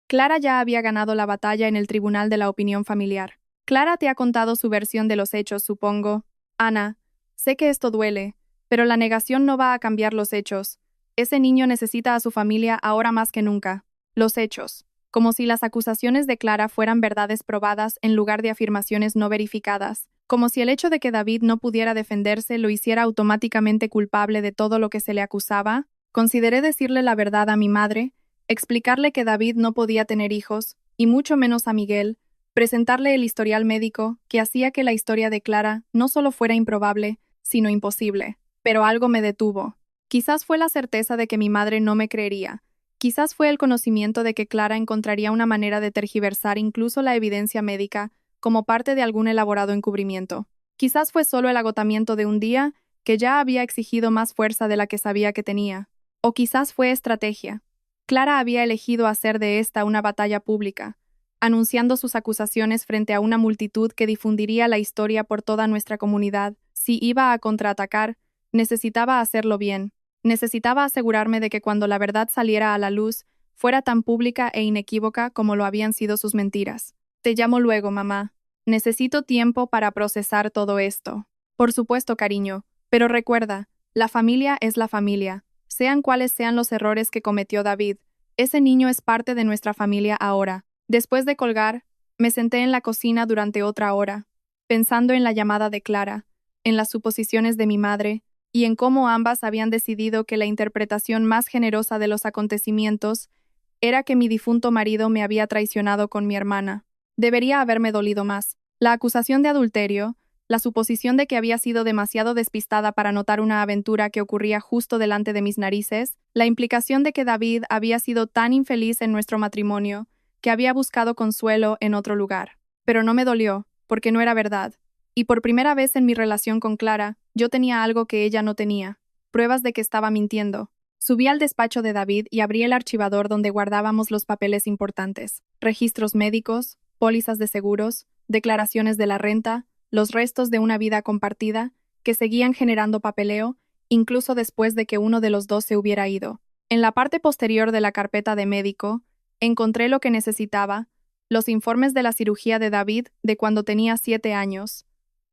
Clara ya había ganado la batalla en el tribunal de la opinión familiar. Clara te ha contado su versión de los hechos, supongo. Ana, sé que esto duele, pero la negación no va a cambiar los hechos. Ese niño necesita a su familia ahora más que nunca. Los hechos. Como si las acusaciones de Clara fueran verdades probadas en lugar de afirmaciones no verificadas. Como si el hecho de que David no pudiera defenderse lo hiciera automáticamente culpable de todo lo que se le acusaba. Consideré decirle la verdad a mi madre, explicarle que David no podía tener hijos, y mucho menos a Miguel, presentarle el historial médico que hacía que la historia de Clara no solo fuera improbable, sino imposible. Pero algo me detuvo. Quizás fue la certeza de que mi madre no me creería. Quizás fue el conocimiento de que Clara encontraría una manera de tergiversar incluso la evidencia médica como parte de algún elaborado encubrimiento. Quizás fue solo el agotamiento de un día que ya había exigido más fuerza de la que sabía que tenía. O quizás fue estrategia. Clara había elegido hacer de esta una batalla pública, anunciando sus acusaciones frente a una multitud que difundiría la historia por toda nuestra comunidad. Si iba a contraatacar, necesitaba hacerlo bien. Necesitaba asegurarme de que cuando la verdad saliera a la luz, fuera tan pública e inequívoca como lo habían sido sus mentiras. Te llamo luego, mamá. Necesito tiempo para procesar todo esto. Por supuesto, cariño, pero recuerda, la familia es la familia. Sean cuales sean los errores que cometió David, ese niño es parte de nuestra familia ahora. Después de colgar, me senté en la cocina durante otra hora, pensando en la llamada de Clara, en las suposiciones de mi madre, y en cómo ambas habían decidido que la interpretación más generosa de los acontecimientos era que mi difunto marido me había traicionado con mi hermana. Debería haberme dolido más. La acusación de adulterio, la suposición de que había sido demasiado despistada para notar una aventura que ocurría justo delante de mis narices, la implicación de que David había sido tan infeliz en nuestro matrimonio, que había buscado consuelo en otro lugar. Pero no me dolió, porque no era verdad. Y por primera vez en mi relación con Clara, yo tenía algo que ella no tenía, pruebas de que estaba mintiendo. Subí al despacho de David y abrí el archivador donde guardábamos los papeles importantes, registros médicos, pólizas de seguros, declaraciones de la renta, los restos de una vida compartida, que seguían generando papeleo, incluso después de que uno de los dos se hubiera ido. En la parte posterior de la carpeta de médico, encontré lo que necesitaba, los informes de la cirugía de David de cuando tenía 7 años,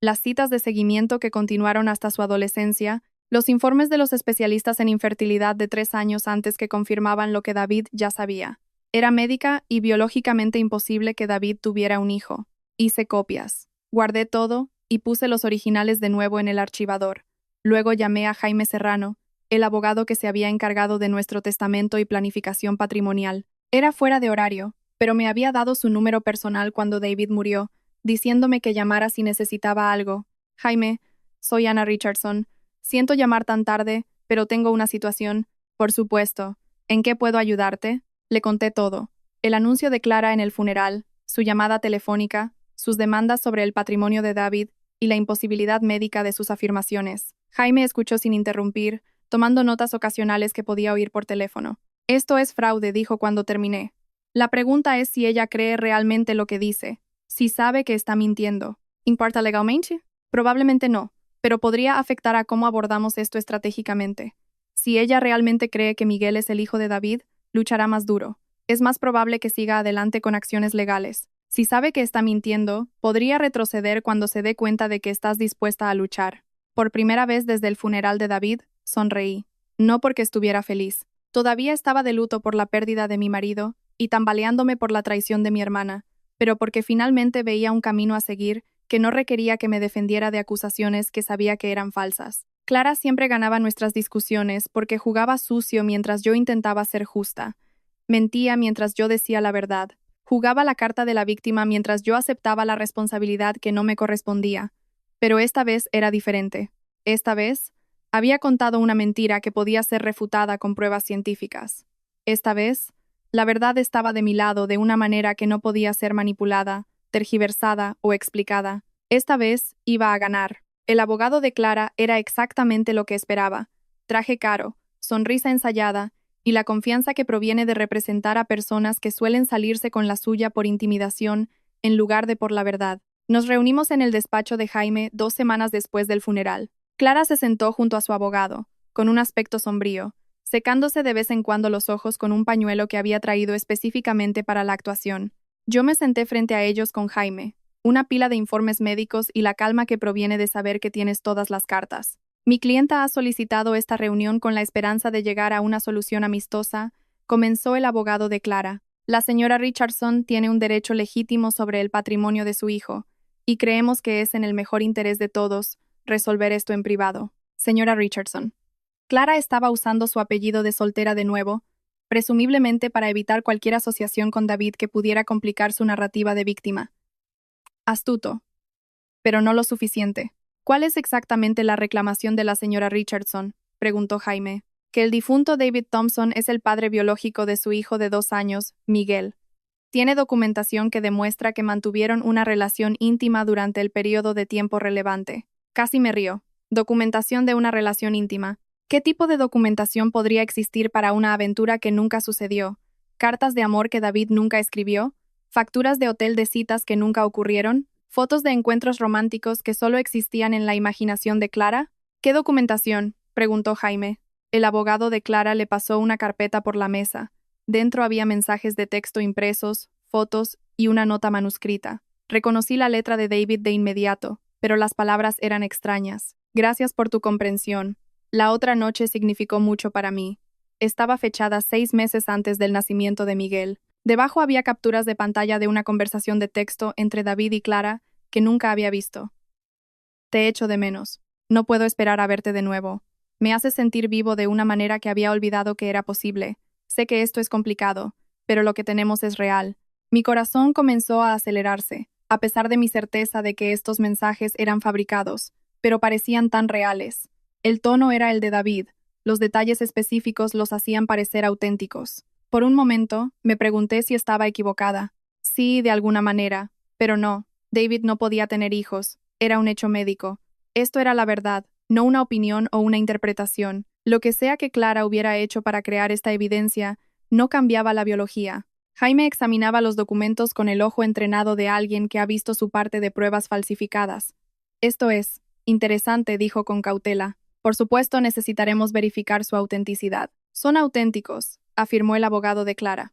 las citas de seguimiento que continuaron hasta su adolescencia, los informes de los especialistas en infertilidad de 3 años antes que confirmaban lo que David ya sabía. Era médica y biológicamente imposible que David tuviera un hijo. Hice copias. Guardé todo y puse los originales de nuevo en el archivador. Luego llamé a Jaime Serrano, el abogado que se había encargado de nuestro testamento y planificación patrimonial. Era fuera de horario, pero me había dado su número personal cuando David murió, diciéndome que llamara si necesitaba algo. Jaime, soy Anna Richardson. Siento llamar tan tarde, pero tengo una situación. Por supuesto. ¿En qué puedo ayudarte? Le conté todo. El anuncio de Clara en el funeral, su llamada telefónica, sus demandas sobre el patrimonio de David y la imposibilidad médica de sus afirmaciones. Jaime escuchó sin interrumpir, tomando notas ocasionales que podía oír por teléfono. Esto es fraude, dijo cuando terminé. La pregunta es si ella cree realmente lo que dice, si sabe que está mintiendo. ¿Importa legalmente? Probablemente no, pero podría afectar a cómo abordamos esto estratégicamente. Si ella realmente cree que Miguel es el hijo de David, luchará más duro. Es más probable que siga adelante con acciones legales. Si sabe que está mintiendo, podría retroceder cuando se dé cuenta de que estás dispuesta a luchar. Por primera vez desde el funeral de David, sonreí. No porque estuviera feliz. Todavía estaba de luto por la pérdida de mi marido y tambaleándome por la traición de mi hermana, pero porque finalmente veía un camino a seguir que no requería que me defendiera de acusaciones que sabía que eran falsas. Clara siempre ganaba nuestras discusiones porque jugaba sucio mientras yo intentaba ser justa. Mentía mientras yo decía la verdad. Jugaba la carta de la víctima mientras yo aceptaba la responsabilidad que no me correspondía. Pero esta vez era diferente. Esta vez, había contado una mentira que podía ser refutada con pruebas científicas. Esta vez, la verdad estaba de mi lado de una manera que no podía ser manipulada, tergiversada o explicada. Esta vez iba a ganar. El abogado de Clara era exactamente lo que esperaba. Traje caro, sonrisa ensayada y la confianza que proviene de representar a personas que suelen salirse con la suya por intimidación en lugar de por la verdad. Nos reunimos en el despacho de Jaime 2 semanas después del funeral. Clara se sentó junto a su abogado, con un aspecto sombrío, secándose de vez en cuando los ojos con un pañuelo que había traído específicamente para la actuación. Yo me senté frente a ellos con Jaime, una pila de informes médicos y la calma que proviene de saber que tienes todas las cartas. Mi clienta ha solicitado esta reunión con la esperanza de llegar a una solución amistosa, comenzó el abogado de Clara. La señora Richardson tiene un derecho legítimo sobre el patrimonio de su hijo, y creemos que es en el mejor interés de todos resolver esto en privado. Señora Richardson. Clara estaba usando su apellido de soltera de nuevo, presumiblemente para evitar cualquier asociación con David que pudiera complicar su narrativa de víctima. Astuto. Pero no lo suficiente. ¿Cuál es exactamente la reclamación de la señora Richardson?, preguntó Jaime. Que el difunto David Thompson es el padre biológico de su hijo de 2 años, Miguel. Tiene documentación que demuestra que mantuvieron una relación íntima durante el periodo de tiempo relevante. Casi me río. Documentación de una relación íntima. ¿Qué tipo de documentación podría existir para una aventura que nunca sucedió? ¿Cartas de amor que David nunca escribió? ¿Facturas de hotel de citas que nunca ocurrieron? ¿Fotos de encuentros románticos que solo existían en la imaginación de Clara? ¿Qué documentación?, preguntó Jaime. El abogado de Clara le pasó una carpeta por la mesa. Dentro había mensajes de texto impresos, fotos y una nota manuscrita. Reconocí la letra de David de inmediato, pero las palabras eran extrañas. Gracias por tu comprensión. La otra noche significó mucho para mí. Estaba fechada 6 meses antes del nacimiento de Miguel. Debajo había capturas de pantalla de una conversación de texto entre David y Clara que nunca había visto. Te echo de menos. No puedo esperar a verte de nuevo. Me haces sentir vivo de una manera que había olvidado que era posible. Sé que esto es complicado, pero lo que tenemos es real. Mi corazón comenzó a acelerarse, a pesar de mi certeza de que estos mensajes eran fabricados, pero parecían tan reales. El tono era el de David, los detalles específicos los hacían parecer auténticos. Por un momento, me pregunté si estaba equivocada. Sí, de alguna manera, pero no. David no podía tener hijos. Era un hecho médico. Esto era la verdad, no una opinión o una interpretación. Lo que sea que Clara hubiera hecho para crear esta evidencia, no cambiaba la biología. Jaime examinaba los documentos con el ojo entrenado de alguien que ha visto su parte de pruebas falsificadas. Esto es interesante, dijo con cautela. Por supuesto, necesitaremos verificar su autenticidad. Son auténticos, afirmó el abogado de Clara.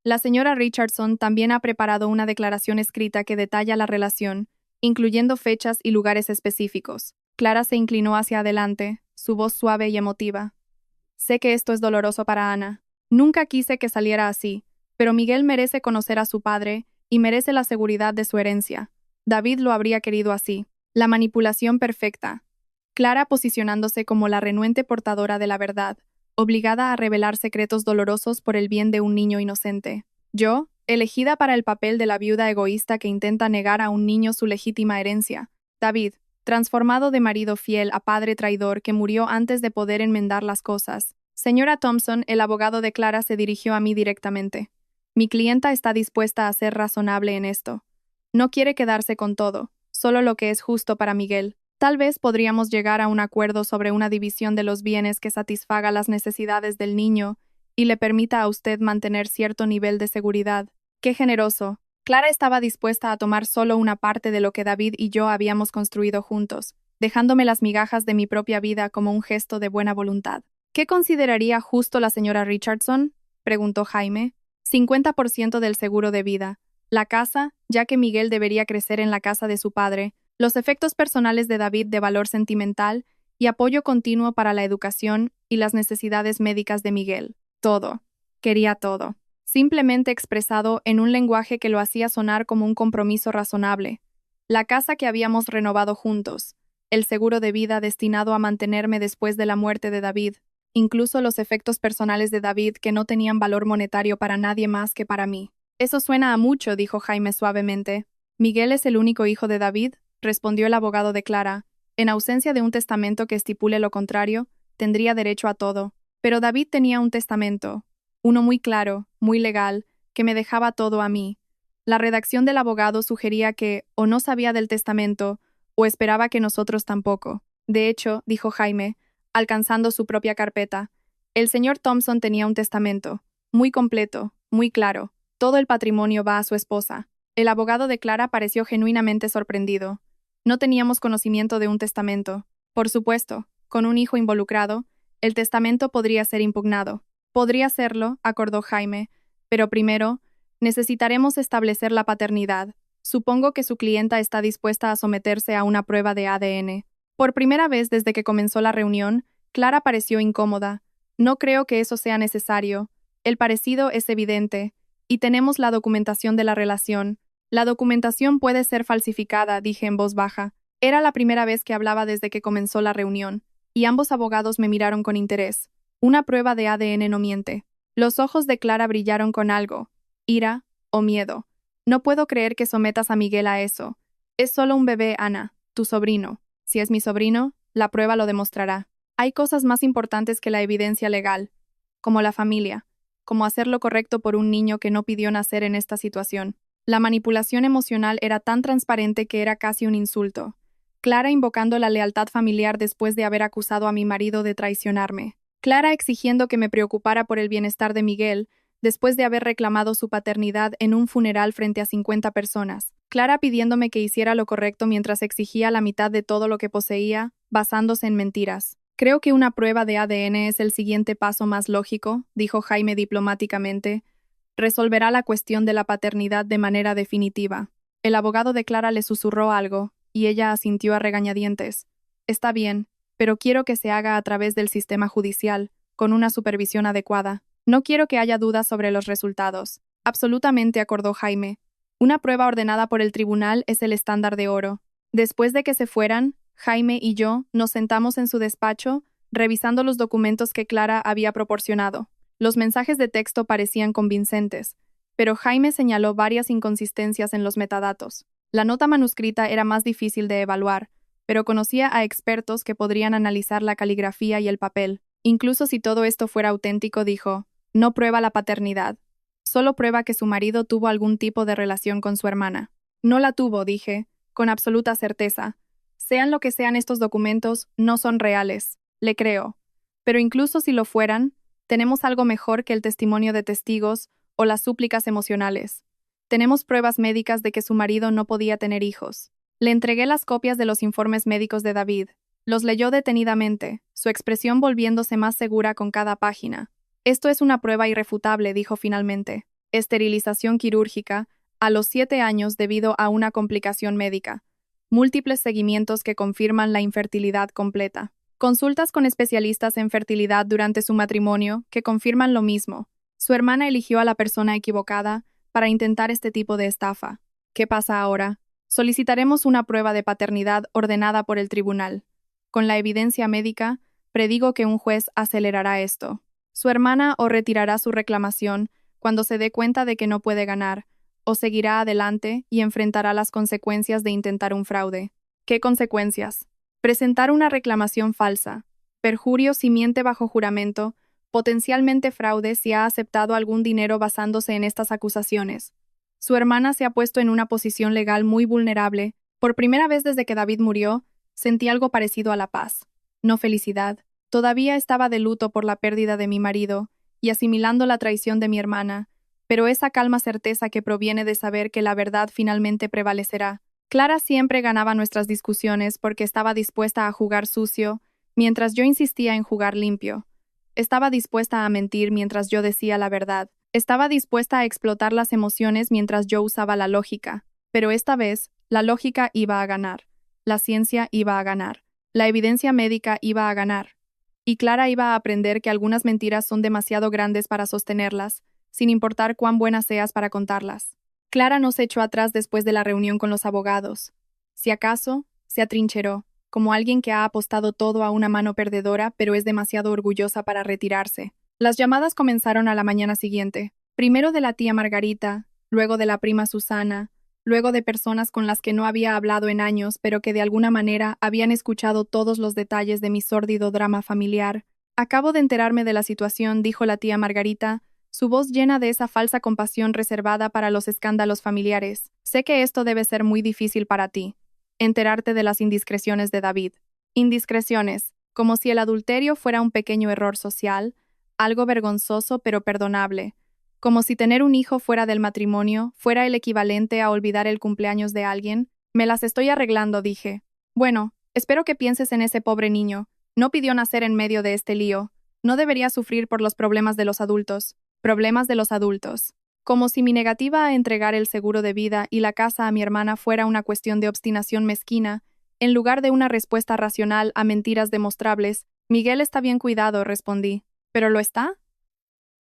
La señora Richardson también ha preparado una declaración escrita que detalla la relación, incluyendo fechas y lugares específicos. Clara se inclinó hacia adelante, su voz suave y emotiva. Sé que esto es doloroso para Ana. Nunca quise que saliera así, pero Miguel merece conocer a su padre y merece la seguridad de su herencia. David lo habría querido así. La manipulación perfecta. Clara posicionándose como la renuente portadora de la verdad, obligada a revelar secretos dolorosos por el bien de un niño inocente. Yo, elegida para el papel de la viuda egoísta que intenta negar a un niño su legítima herencia. David, transformado de marido fiel a padre traidor que murió antes de poder enmendar las cosas. Señora Thompson, el abogado de Clara se dirigió a mí directamente. Mi clienta está dispuesta a ser razonable en esto. No quiere quedarse con todo, solo lo que es justo para Miguel. Tal vez podríamos llegar a un acuerdo sobre una división de los bienes que satisfaga las necesidades del niño y le permita a usted mantener cierto nivel de seguridad. ¡Qué generoso! Clara estaba dispuesta a tomar solo una parte de lo que David y yo habíamos construido juntos, dejándome las migajas de mi propia vida como un gesto de buena voluntad. ¿Qué consideraría justo la señora Richardson?, preguntó Jaime. 50% del seguro de vida, la casa, ya que Miguel debería crecer en la casa de su padre, los efectos personales de David de valor sentimental y apoyo continuo para la educación y las necesidades médicas de Miguel. Todo. Quería todo. Simplemente expresado en un lenguaje que lo hacía sonar como un compromiso razonable. La casa que habíamos renovado juntos, el seguro de vida destinado a mantenerme después de la muerte de David, incluso los efectos personales de David que no tenían valor monetario para nadie más que para mí. Eso suena a mucho, dijo Jaime suavemente. Miguel es el único hijo de David, respondió el abogado de Clara. En ausencia de un testamento que estipule lo contrario, tendría derecho a todo. Pero David tenía un testamento, uno muy claro, muy legal, que me dejaba todo a mí. La redacción del abogado sugería que o no sabía del testamento o esperaba que nosotros tampoco. De hecho, dijo Jaime, alcanzando su propia carpeta, el señor Thompson tenía un testamento, muy completo, muy claro. Todo el patrimonio va a su esposa. El abogado de Clara pareció genuinamente sorprendido. No teníamos conocimiento de un testamento. Por supuesto, con un hijo involucrado, el testamento podría ser impugnado. Podría serlo, acordó Jaime, pero primero, necesitaremos establecer la paternidad. Supongo que su clienta está dispuesta a someterse a una prueba de ADN. Por primera vez desde que comenzó la reunión, Clara pareció incómoda. No creo que eso sea necesario. El parecido es evidente, y tenemos la documentación de la relación. La documentación puede ser falsificada, dije en voz baja. Era la primera vez que hablaba desde que comenzó la reunión, y ambos abogados me miraron con interés. Una prueba de ADN no miente. Los ojos de Clara brillaron con algo, ira o miedo. No puedo creer que sometas a Miguel a eso. Es solo un bebé, Ana, tu sobrino. Si es mi sobrino, la prueba lo demostrará. Hay cosas más importantes que la evidencia legal, como la familia, como hacer lo correcto por un niño que no pidió nacer en esta situación. La manipulación emocional era tan transparente que era casi un insulto. Clara invocando la lealtad familiar después de haber acusado a mi marido de traicionarme. Clara exigiendo que me preocupara por el bienestar de Miguel, después de haber reclamado su paternidad en un funeral frente a 50 personas. Clara pidiéndome que hiciera lo correcto mientras exigía la mitad de todo lo que poseía, basándose en mentiras. Creo que una prueba de ADN es el siguiente paso más lógico, dijo Jaime diplomáticamente. Resolverá la cuestión de la paternidad de manera definitiva. El abogado de Clara le susurró algo, y ella asintió a regañadientes. Está bien, pero quiero que se haga a través del sistema judicial, con una supervisión adecuada. No quiero que haya dudas sobre los resultados. Absolutamente, acordó Jaime. Una prueba ordenada por el tribunal es el estándar de oro. Después de que se fueran, Jaime y yo nos sentamos en su despacho, revisando los documentos que Clara había proporcionado. Los mensajes de texto parecían convincentes, pero Jaime señaló varias inconsistencias en los metadatos. La nota manuscrita era más difícil de evaluar, pero conocía a expertos que podrían analizar la caligrafía y el papel. Incluso si todo esto fuera auténtico, dijo, no prueba la paternidad. Solo prueba que su marido tuvo algún tipo de relación con su hermana. No la tuvo, dije, con absoluta certeza. Sean lo que sean estos documentos, no son reales. Le creo. Pero incluso si lo fueran, tenemos algo mejor que el testimonio de testigos o las súplicas emocionales. Tenemos pruebas médicas de que su marido no podía tener hijos. Le entregué las copias de los informes médicos de David. Los leyó detenidamente, su expresión volviéndose más segura con cada página. Esto es una prueba irrefutable, dijo finalmente. Esterilización quirúrgica, a los 7 años debido a una complicación médica. Múltiples seguimientos que confirman la infertilidad completa. Consultas con especialistas en fertilidad durante su matrimonio que confirman lo mismo. Su hermana eligió a la persona equivocada para intentar este tipo de estafa. ¿Qué pasa ahora? Solicitaremos una prueba de paternidad ordenada por el tribunal. Con la evidencia médica, predigo que un juez acelerará esto. Su hermana o retirará su reclamación cuando se dé cuenta de que no puede ganar, o seguirá adelante y enfrentará las consecuencias de intentar un fraude. ¿Qué consecuencias? Presentar una reclamación falsa, perjurio si miente bajo juramento, potencialmente fraude si ha aceptado algún dinero basándose en estas acusaciones. Su hermana se ha puesto en una posición legal muy vulnerable. Por primera vez desde que David murió, sentí algo parecido a la paz, no felicidad. Todavía estaba de luto por la pérdida de mi marido y asimilando la traición de mi hermana, pero esa calma certeza que proviene de saber que la verdad finalmente prevalecerá. Clara siempre ganaba nuestras discusiones porque estaba dispuesta a jugar sucio, mientras yo insistía en jugar limpio. Estaba dispuesta a mentir mientras yo decía la verdad. Estaba dispuesta a explotar las emociones mientras yo usaba la lógica. Pero esta vez, la lógica iba a ganar. La ciencia iba a ganar. La evidencia médica iba a ganar. Y Clara iba a aprender que algunas mentiras son demasiado grandes para sostenerlas, sin importar cuán buenas seas para contarlas. Clara no se echó atrás después de la reunión con los abogados. Si acaso, se atrincheró, como alguien que ha apostado todo a una mano perdedora, pero es demasiado orgullosa para retirarse. Las llamadas comenzaron a la mañana siguiente. Primero de la tía Margarita, luego de la prima Susana, luego de personas con las que no había hablado en años, pero que de alguna manera habían escuchado todos los detalles de mi sórdido drama familiar. Acabo de enterarme de la situación, dijo la tía Margarita, su voz llena de esa falsa compasión reservada para los escándalos familiares. Sé que esto debe ser muy difícil para ti. Enterarte de las indiscreciones de David. Indiscreciones, como si el adulterio fuera un pequeño error social, algo vergonzoso pero perdonable, como si tener un hijo fuera del matrimonio fuera el equivalente a olvidar el cumpleaños de alguien. Me las estoy arreglando, dije. Bueno, espero que pienses en ese pobre niño. No pidió nacer en medio de este lío. No debería sufrir por los problemas de los adultos. Problemas de los adultos. Como si mi negativa a entregar el seguro de vida y la casa a mi hermana fuera una cuestión de obstinación mezquina, en lugar de una respuesta racional a mentiras demostrables. Miguel está bien cuidado, respondí. ¿Pero lo está?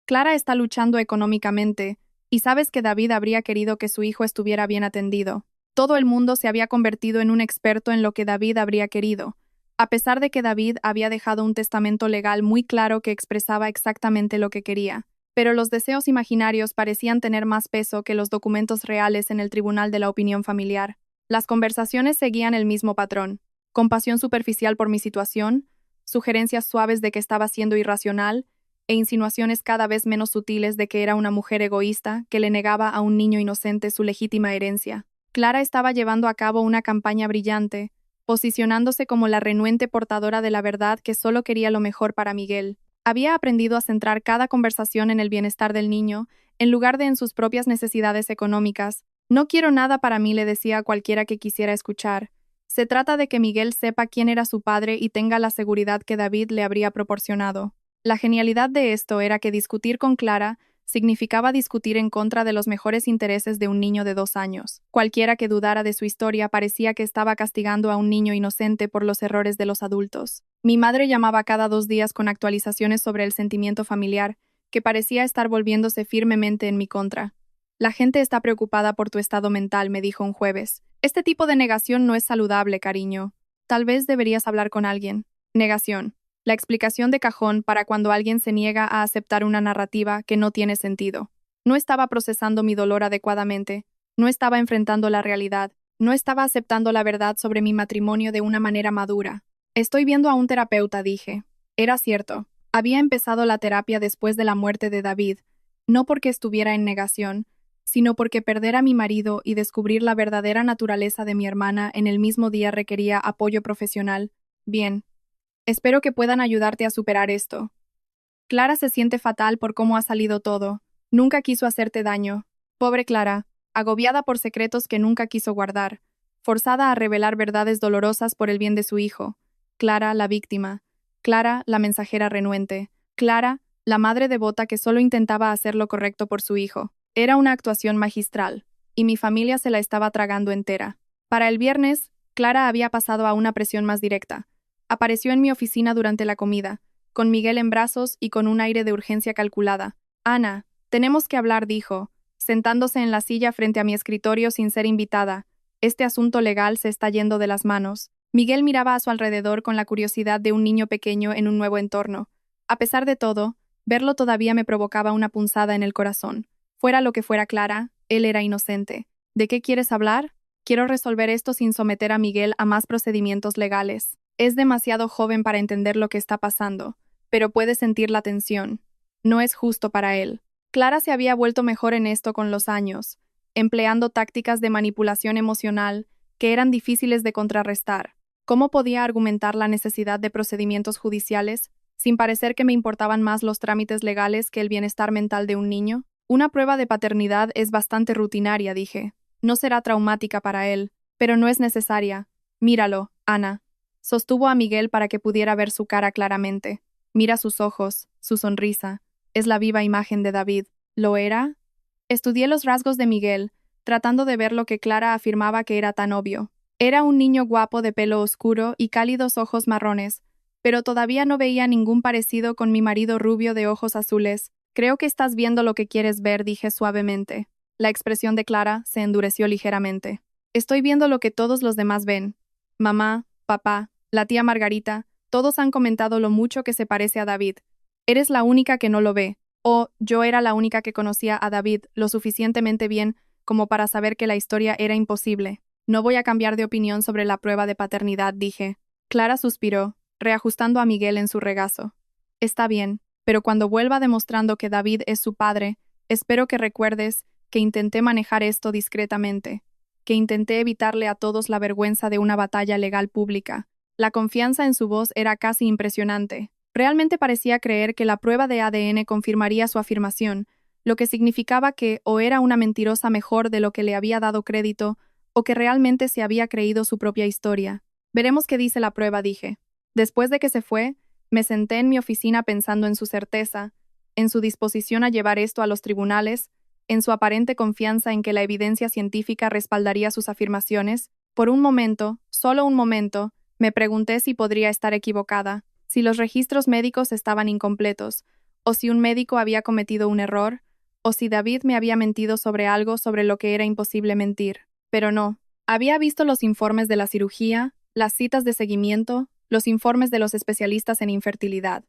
Clara está luchando económicamente, y sabes que David habría querido que su hijo estuviera bien atendido. Todo el mundo se había convertido en un experto en lo que David habría querido, a pesar de que David había dejado un testamento legal muy claro que expresaba exactamente lo que quería. Pero los deseos imaginarios parecían tener más peso que los documentos reales en el tribunal de la opinión familiar. Las conversaciones seguían el mismo patrón: compasión superficial por mi situación, sugerencias suaves de que estaba siendo irracional, e insinuaciones cada vez menos sutiles de que era una mujer egoísta que le negaba a un niño inocente su legítima herencia. Clara estaba llevando a cabo una campaña brillante, posicionándose como la renuente portadora de la verdad que solo quería lo mejor para Miguel. Había aprendido a centrar cada conversación en el bienestar del niño, en lugar de en sus propias necesidades económicas. No quiero nada para mí, le decía a cualquiera que quisiera escuchar. Se trata de que Miguel sepa quién era su padre y tenga la seguridad que David le habría proporcionado. La genialidad de esto era que discutir con Clara significaba discutir en contra de los mejores intereses de un niño de 2 años. Cualquiera que dudara de su historia parecía que estaba castigando a un niño inocente por los errores de los adultos. Mi madre llamaba cada 2 días con actualizaciones sobre el sentimiento familiar, que parecía estar volviéndose firmemente en mi contra. La gente está preocupada por tu estado mental, me dijo un jueves. Este tipo de negación no es saludable, cariño. Tal vez deberías hablar con alguien. Negación. La explicación de cajón para cuando alguien se niega a aceptar una narrativa que no tiene sentido. No estaba procesando mi dolor adecuadamente, no estaba enfrentando la realidad, no estaba aceptando la verdad sobre mi matrimonio de una manera madura. Estoy viendo a un terapeuta, dije. Era cierto. Había empezado la terapia después de la muerte de David, no porque estuviera en negación, sino porque perder a mi marido y descubrir la verdadera naturaleza de mi hermana en el mismo día requería apoyo profesional. Bien. Espero que puedan ayudarte a superar esto. Clara se siente fatal por cómo ha salido todo. Nunca quiso hacerte daño. Pobre Clara, agobiada por secretos que nunca quiso guardar, forzada a revelar verdades dolorosas por el bien de su hijo. Clara, la víctima. Clara, la mensajera renuente. Clara, la madre devota que solo intentaba hacer lo correcto por su hijo. Era una actuación magistral, y mi familia se la estaba tragando entera. Para el viernes, Clara había pasado a una presión más directa. Apareció en mi oficina durante la comida, con Miguel en brazos y con un aire de urgencia calculada. Ana, tenemos que hablar, dijo, sentándose en la silla frente a mi escritorio sin ser invitada. Este asunto legal se está yendo de las manos. Miguel miraba a su alrededor con la curiosidad de un niño pequeño en un nuevo entorno. A pesar de todo, Verlo todavía me provocaba una punzada en el corazón. Fuera lo que fuera Clara, él era inocente. ¿De qué quieres hablar? Quiero resolver esto sin someter a Miguel a más procedimientos legales. Es demasiado joven para entender lo que está pasando, pero puede sentir la tensión. No es justo para él. Clara se había vuelto mejor en esto con los años, empleando tácticas de manipulación emocional que eran difíciles de contrarrestar. ¿Cómo podía argumentar la necesidad de procedimientos judiciales sin parecer que me importaban más los trámites legales que el bienestar mental de un niño? Una prueba de paternidad es bastante rutinaria, dije. No será traumática para él, pero no es necesaria. Míralo, Ana. Sostuvo a Miguel para que pudiera ver su cara claramente. Mira sus ojos, su sonrisa. Es la viva imagen de David. ¿Lo era? Estudié los rasgos de Miguel, tratando de ver lo que Clara afirmaba que era tan obvio. Era un niño guapo de pelo oscuro y cálidos ojos marrones, pero todavía no veía ningún parecido con mi marido rubio de ojos azules. Creo que estás viendo lo que quieres ver, dije suavemente. La expresión de Clara se endureció ligeramente. Estoy viendo lo que todos los demás ven. Mamá, papá, la tía Margarita, todos han comentado lo mucho que se parece a David. Eres la única que no lo ve. O yo era la única que conocía a David lo suficientemente bien como para saber que la historia era imposible. No voy a cambiar de opinión sobre la prueba de paternidad, dije. Clara suspiró, reajustando a Miguel en su regazo. Está bien, pero cuando vuelva demostrando que David es su padre, espero que recuerdes que intenté manejar esto discretamente, que intenté evitarle a todos la vergüenza de una batalla legal pública. La confianza en su voz era casi impresionante. Realmente parecía creer que la prueba de ADN confirmaría su afirmación, lo que significaba que o era una mentirosa mejor de lo que le había dado crédito, o que realmente se había creído su propia historia. Veremos qué dice la prueba, dije. Después de que se fue, me senté en mi oficina pensando en su certeza, en su disposición a llevar esto a los tribunales, en su aparente confianza en que la evidencia científica respaldaría sus afirmaciones. Por un momento, solo un momento, me pregunté si podría estar equivocada, si los registros médicos estaban incompletos, o si un médico había cometido un error, o si David me había mentido sobre algo sobre lo que era imposible mentir. Pero no. Había visto los informes de la cirugía, las citas de seguimiento, los informes de los especialistas en infertilidad.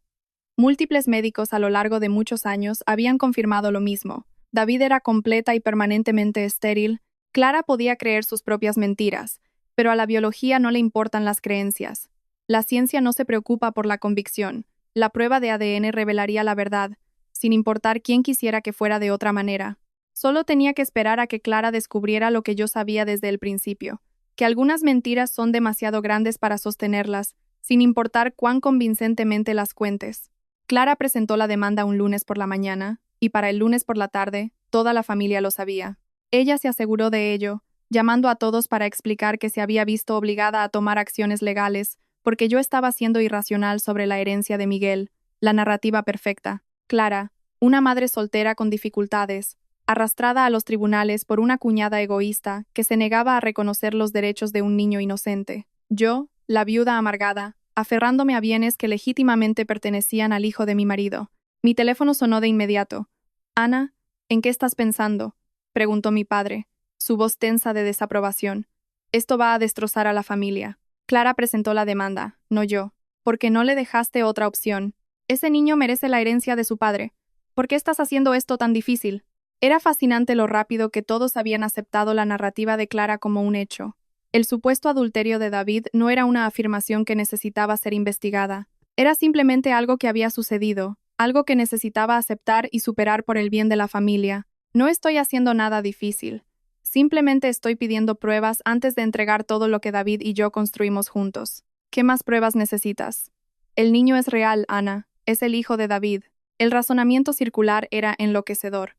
Múltiples médicos a lo largo de muchos años habían confirmado lo mismo. David era completa y permanentemente estéril. Clara podía creer sus propias mentiras, pero a la biología no le importan las creencias. La ciencia no se preocupa por la convicción. La prueba de ADN revelaría la verdad, sin importar quién quisiera que fuera de otra manera. Solo tenía que esperar a que Clara descubriera lo que yo sabía desde el principio, que algunas mentiras son demasiado grandes para sostenerlas, sin importar cuán convincentemente las cuentes. Clara presentó la demanda un lunes por la mañana, y para el lunes por la tarde, toda la familia lo sabía. Ella se aseguró de ello, llamando a todos para explicar que se había visto obligada a tomar acciones legales, porque yo estaba siendo irracional sobre la herencia de Miguel, la narrativa perfecta. Clara, una madre soltera con dificultades, arrastrada a los tribunales por una cuñada egoísta que se negaba a reconocer los derechos de un niño inocente. Yo, la viuda amargada, aferrándome a bienes que legítimamente pertenecían al hijo de mi marido. Mi teléfono sonó de inmediato. «Ana, ¿en qué estás pensando?», preguntó mi padre, su voz tensa de desaprobación. «Esto va a destrozar a la familia». Clara presentó la demanda, no yo. «Porque no le dejaste otra opción. Ese niño merece la herencia de su padre. ¿Por qué estás haciendo esto tan difícil?». Era fascinante lo rápido que todos habían aceptado la narrativa de Clara como un hecho. El supuesto adulterio de David no era una afirmación que necesitaba ser investigada. Era simplemente algo que había sucedido, algo que necesitaba aceptar y superar por el bien de la familia. No estoy haciendo nada difícil. Simplemente estoy pidiendo pruebas antes de entregar todo lo que David y yo construimos juntos. ¿Qué más pruebas necesitas? El niño es real, Ana. Es el hijo de David. El razonamiento circular era enloquecedor.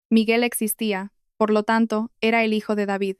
Miguel existía, por lo tanto, era el hijo de David.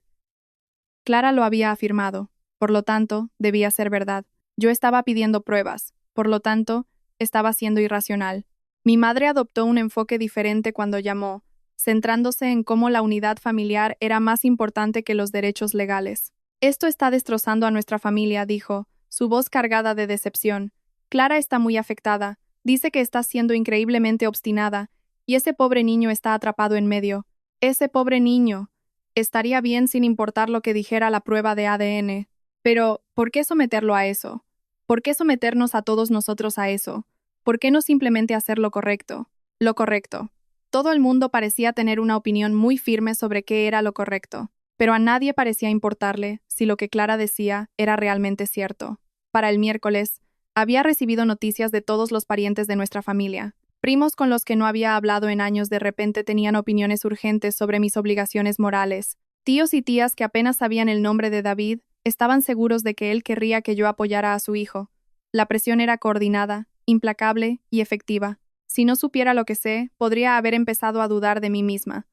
Clara lo había afirmado, por lo tanto, debía ser verdad. Yo estaba pidiendo pruebas, por lo tanto, estaba siendo irracional. Mi madre adoptó un enfoque diferente cuando llamó, centrándose en cómo la unidad familiar era más importante que los derechos legales. «Esto está destrozando a nuestra familia», dijo, su voz cargada de decepción. «Clara está muy afectada, dice que está siendo increíblemente obstinada, y ese pobre niño está atrapado en medio. Ese pobre niño. Estaría bien sin importar lo que dijera la prueba de ADN. Pero, ¿por qué someterlo a eso? ¿Por qué someternos a todos nosotros a eso? ¿Por qué no simplemente hacer lo correcto? Lo correcto. Todo el mundo parecía tener una opinión muy firme sobre qué era lo correcto, pero a nadie parecía importarle si lo que Clara decía era realmente cierto. Para el miércoles, había recibido noticias de todos los parientes de nuestra familia. Primos con los que no había hablado en años de repente tenían opiniones urgentes sobre mis obligaciones morales. Tíos y tías que apenas sabían el nombre de David estaban seguros de que él querría que yo apoyara a su hijo. La presión era coordinada, implacable y efectiva. Si no supiera lo que sé, podría haber empezado a dudar de mí misma.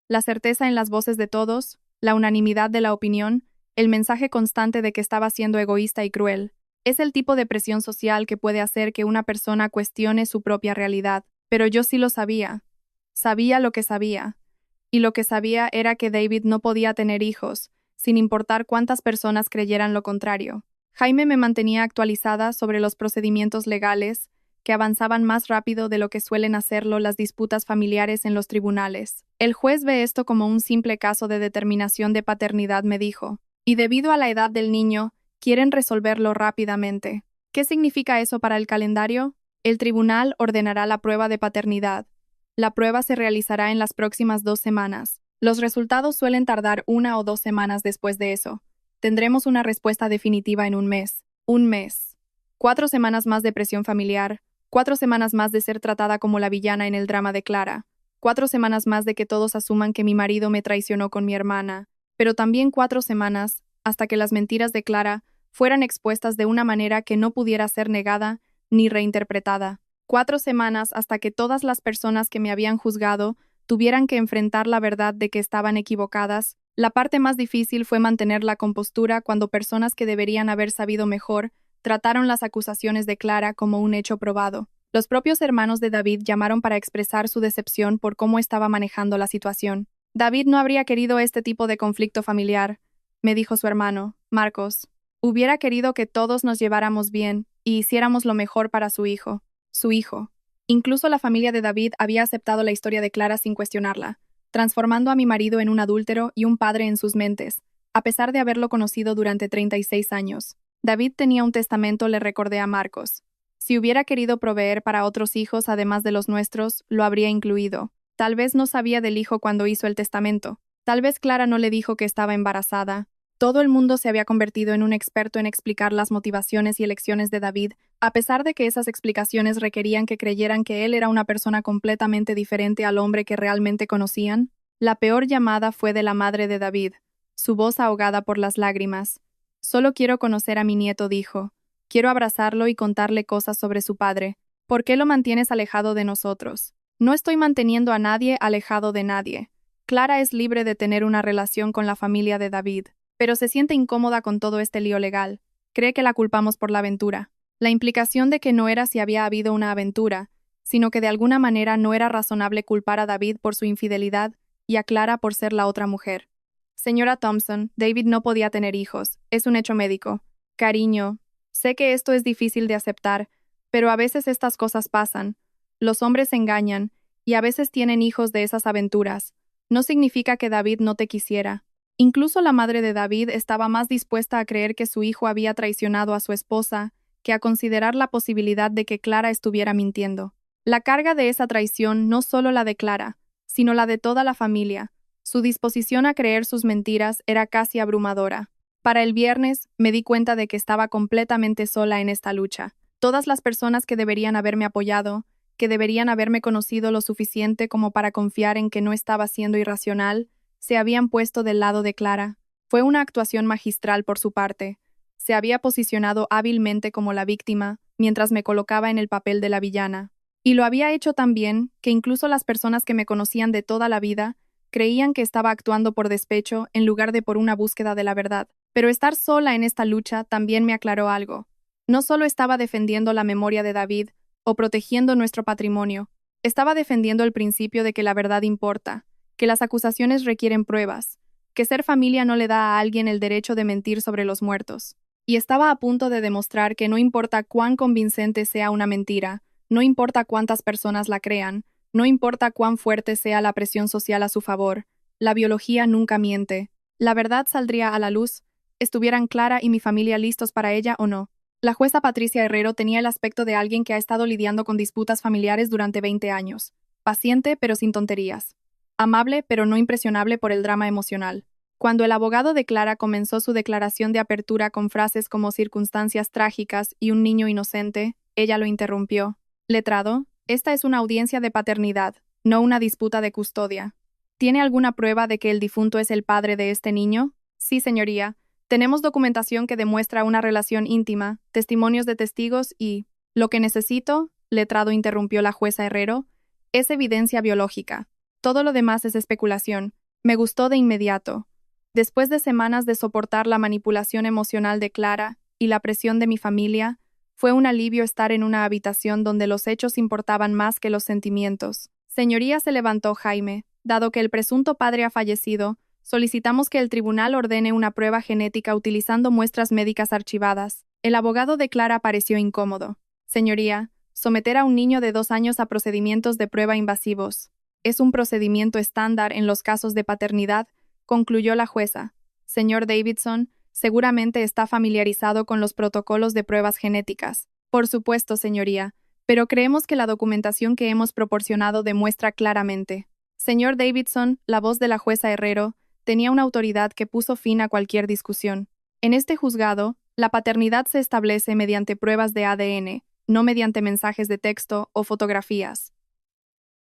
La certeza en las voces de todos, la unanimidad de la opinión, el mensaje constante de que estaba siendo egoísta y cruel, es el tipo de presión social que puede hacer que una persona cuestione su propia realidad. Pero yo sí lo sabía. Sabía lo que sabía. Y lo que sabía era que David no podía tener hijos, sin importar cuántas personas creyeran lo contrario. Jaime me mantenía actualizada sobre los procedimientos legales, que avanzaban más rápido de lo que suelen hacerlo las disputas familiares en los tribunales. El juez ve esto como un simple caso de determinación de paternidad, me dijo, y debido a la edad del niño, quieren resolverlo rápidamente. ¿Qué significa eso para el calendario? El tribunal ordenará la prueba de paternidad. La prueba se realizará en las próximas 2 semanas. Los resultados suelen tardar 1 o 2 semanas después de eso. Tendremos una respuesta definitiva en un mes. Un mes. 4 semanas más de presión familiar. 4 semanas más de ser tratada como la villana en el drama de Clara. 4 semanas más de que todos asuman que mi marido me traicionó con mi hermana. Pero también 4 semanas hasta que las mentiras de Clara fueran expuestas de una manera que no pudiera ser negada ni reinterpretada. 4 semanas hasta que todas las personas que me habían juzgado tuvieran que enfrentar la verdad de que estaban equivocadas. La parte más difícil fue mantener la compostura cuando personas que deberían haber sabido mejor trataron las acusaciones de Clara como un hecho probado. Los propios hermanos de David llamaron para expresar su decepción por cómo estaba manejando la situación. David no habría querido este tipo de conflicto familiar, me dijo su hermano, Marcos. Hubiera querido que todos nos lleváramos bien y hiciéramos lo mejor para su hijo. Su hijo. Incluso la familia de David había aceptado la historia de Clara sin cuestionarla, transformando a mi marido en un adúltero y un padre en sus mentes, a pesar de haberlo conocido durante 36 años. David tenía un testamento, le recordé a Marcos. Si hubiera querido proveer para otros hijos además de los nuestros, lo habría incluido. Tal vez no sabía del hijo cuando hizo el testamento. Tal vez Clara no le dijo que estaba embarazada. Todo el mundo se había convertido en un experto en explicar las motivaciones y elecciones de David, a pesar de que esas explicaciones requerían que creyeran que él era una persona completamente diferente al hombre que realmente conocían. La peor llamada fue de la madre de David, su voz ahogada por las lágrimas. Solo quiero conocer a mi nieto, dijo. Quiero abrazarlo y contarle cosas sobre su padre. ¿Por qué lo mantienes alejado de nosotros? No estoy manteniendo a nadie alejado de nadie. Clara es libre de tener una relación con la familia de David, pero se siente incómoda con todo este lío legal. Cree que la culpamos por la aventura. La implicación de que no era si había habido una aventura, sino que de alguna manera no era razonable culpar a David por su infidelidad y a Clara por ser la otra mujer. Señora Thompson, David no podía tener hijos. Es un hecho médico. Cariño, sé que esto es difícil de aceptar, pero a veces estas cosas pasan. Los hombres se engañan, y a veces tienen hijos de esas aventuras. No significa que David no te quisiera. Incluso la madre de David estaba más dispuesta a creer que su hijo había traicionado a su esposa que a considerar la posibilidad de que Clara estuviera mintiendo. La carga de esa traición no solo la de Clara, sino la de toda la familia. Su disposición a creer sus mentiras era casi abrumadora. Para el viernes, me di cuenta de que estaba completamente sola en esta lucha. Todas las personas que deberían haberme apoyado, que deberían haberme conocido lo suficiente como para confiar en que no estaba siendo irracional, se habían puesto del lado de Clara. Fue una actuación magistral por su parte. Se había posicionado hábilmente como la víctima, mientras me colocaba en el papel de la villana. Y lo había hecho tan bien que incluso las personas que me conocían de toda la vida creían que estaba actuando por despecho en lugar de por una búsqueda de la verdad. Pero estar sola en esta lucha también me aclaró algo. No solo estaba defendiendo la memoria de David o protegiendo nuestro patrimonio, estaba defendiendo el principio de que la verdad importa, que las acusaciones requieren pruebas, que ser familia no le da a alguien el derecho de mentir sobre los muertos. Y estaba a punto de demostrar que no importa cuán convincente sea una mentira, no importa cuántas personas la crean, no importa cuán fuerte sea la presión social a su favor, la biología nunca miente. La verdad saldría a la luz, estuvieran Clara y mi familia listos para ella o no. La jueza Patricia Herrero tenía el aspecto de alguien que ha estado lidiando con disputas familiares durante 20 años. Paciente, pero sin tonterías. Amable, pero no impresionable por el drama emocional. Cuando el abogado de Clara comenzó su declaración de apertura con frases como circunstancias trágicas y un niño inocente, ella lo interrumpió. Letrado, esta es una audiencia de paternidad, no una disputa de custodia. ¿Tiene alguna prueba de que el difunto es el padre de este niño? Sí, señoría. Tenemos documentación que demuestra una relación íntima, testimonios de testigos y... Lo que necesito, letrado interrumpió la jueza Herrero, es evidencia biológica. Todo lo demás es especulación. Me gustó de inmediato. Después de semanas de soportar la manipulación emocional de Clara y la presión de mi familia, fue un alivio estar en una habitación donde los hechos importaban más que los sentimientos. Señoría, se levantó Jaime. Dado que el presunto padre ha fallecido, solicitamos que el tribunal ordene una prueba genética utilizando muestras médicas archivadas. El abogado de Clara pareció incómodo. Señoría, someter a un niño de 2 años a procedimientos de prueba invasivos. Es un procedimiento estándar en los casos de paternidad, concluyó la jueza. Señor Davidson, seguramente está familiarizado con los protocolos de pruebas genéticas. Por supuesto, señoría, pero creemos que la documentación que hemos proporcionado demuestra claramente. Señor Davidson, la voz de la jueza Herrero, tenía una autoridad que puso fin a cualquier discusión. En este juzgado, la paternidad se establece mediante pruebas de ADN, no mediante mensajes de texto o fotografías.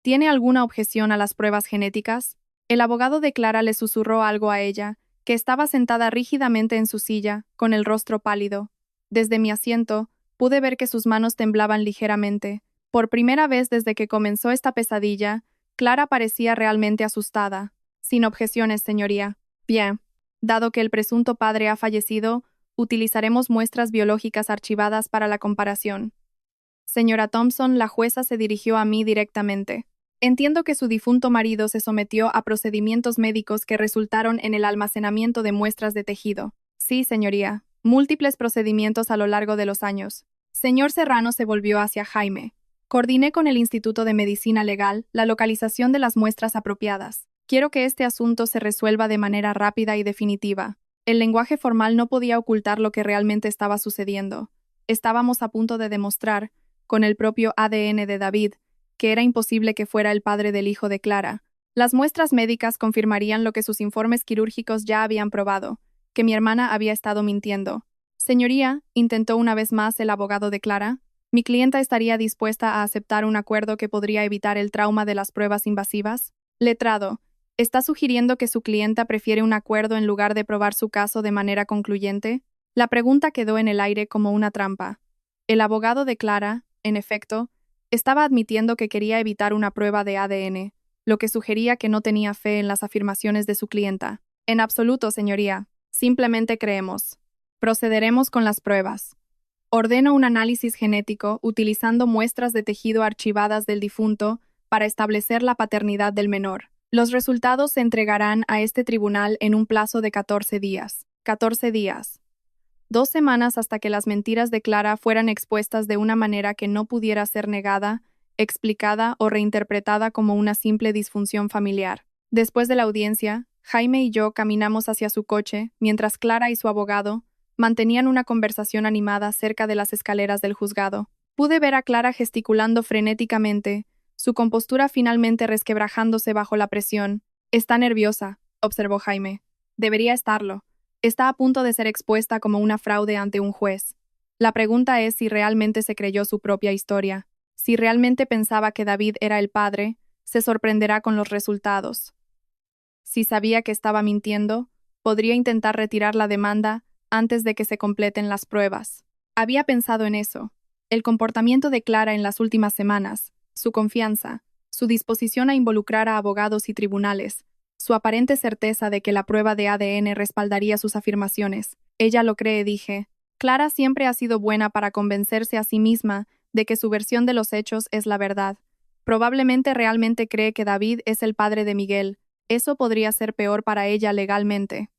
¿Tiene alguna objeción a las pruebas genéticas? El abogado de Clara le susurró algo a ella, que estaba sentada rígidamente en su silla, con el rostro pálido. Desde mi asiento, pude ver que sus manos temblaban ligeramente. Por primera vez desde que comenzó esta pesadilla, Clara parecía realmente asustada. Sin objeciones, señoría. Bien. Dado que el presunto padre ha fallecido, utilizaremos muestras biológicas archivadas para la comparación. Señora Thompson, la jueza se dirigió a mí directamente. Entiendo que su difunto marido se sometió a procedimientos médicos que resultaron en el almacenamiento de muestras de tejido. Sí, señoría. Múltiples procedimientos a lo largo de los años. Señor Serrano se volvió hacia Jaime. Coordiné con el Instituto de Medicina Legal la localización de las muestras apropiadas. Quiero que este asunto se resuelva de manera rápida y definitiva. El lenguaje formal no podía ocultar lo que realmente estaba sucediendo. Estábamos a punto de demostrar, con el propio ADN de David, que era imposible que fuera el padre del hijo de Clara. Las muestras médicas confirmarían lo que sus informes quirúrgicos ya habían probado, que mi hermana había estado mintiendo. Señoría, intentó una vez más el abogado de Clara, mi clienta estaría dispuesta a aceptar un acuerdo que podría evitar el trauma de las pruebas invasivas. Letrado, ¿está sugiriendo que su clienta prefiere un acuerdo en lugar de probar su caso de manera concluyente? La pregunta quedó en el aire como una trampa. El abogado de Clara, en efecto, estaba admitiendo que quería evitar una prueba de ADN, lo que sugería que no tenía fe en las afirmaciones de su clienta. En absoluto, señoría. Simplemente creemos. Procederemos con las pruebas. Ordeno un análisis genético utilizando muestras de tejido archivadas del difunto para establecer la paternidad del menor. Los resultados se entregarán a este tribunal en un plazo de 14 días. 14 días. 2 semanas hasta que las mentiras de Clara fueran expuestas de una manera que no pudiera ser negada, explicada o reinterpretada como una simple disfunción familiar. Después de la audiencia, Jaime y yo caminamos hacia su coche, mientras Clara y su abogado mantenían una conversación animada cerca de las escaleras del juzgado. Pude ver a Clara gesticulando frenéticamente, su compostura finalmente resquebrajándose bajo la presión. Está nerviosa, observó Jaime. Debería estarlo. Está a punto de ser expuesta como una fraude ante un juez. La pregunta es si realmente se creyó su propia historia. Si realmente pensaba que David era el padre, se sorprenderá con los resultados. Si sabía que estaba mintiendo, podría intentar retirar la demanda antes de que se completen las pruebas. Había pensado en eso. El comportamiento de Clara en las últimas semanas, su confianza, su disposición a involucrar a abogados y tribunales, su aparente certeza de que la prueba de ADN respaldaría sus afirmaciones. Ella lo cree, dije. Clara siempre ha sido buena para convencerse a sí misma de que su versión de los hechos es la verdad. Probablemente realmente cree que David es el padre de Miguel. Eso podría ser peor para ella legalmente.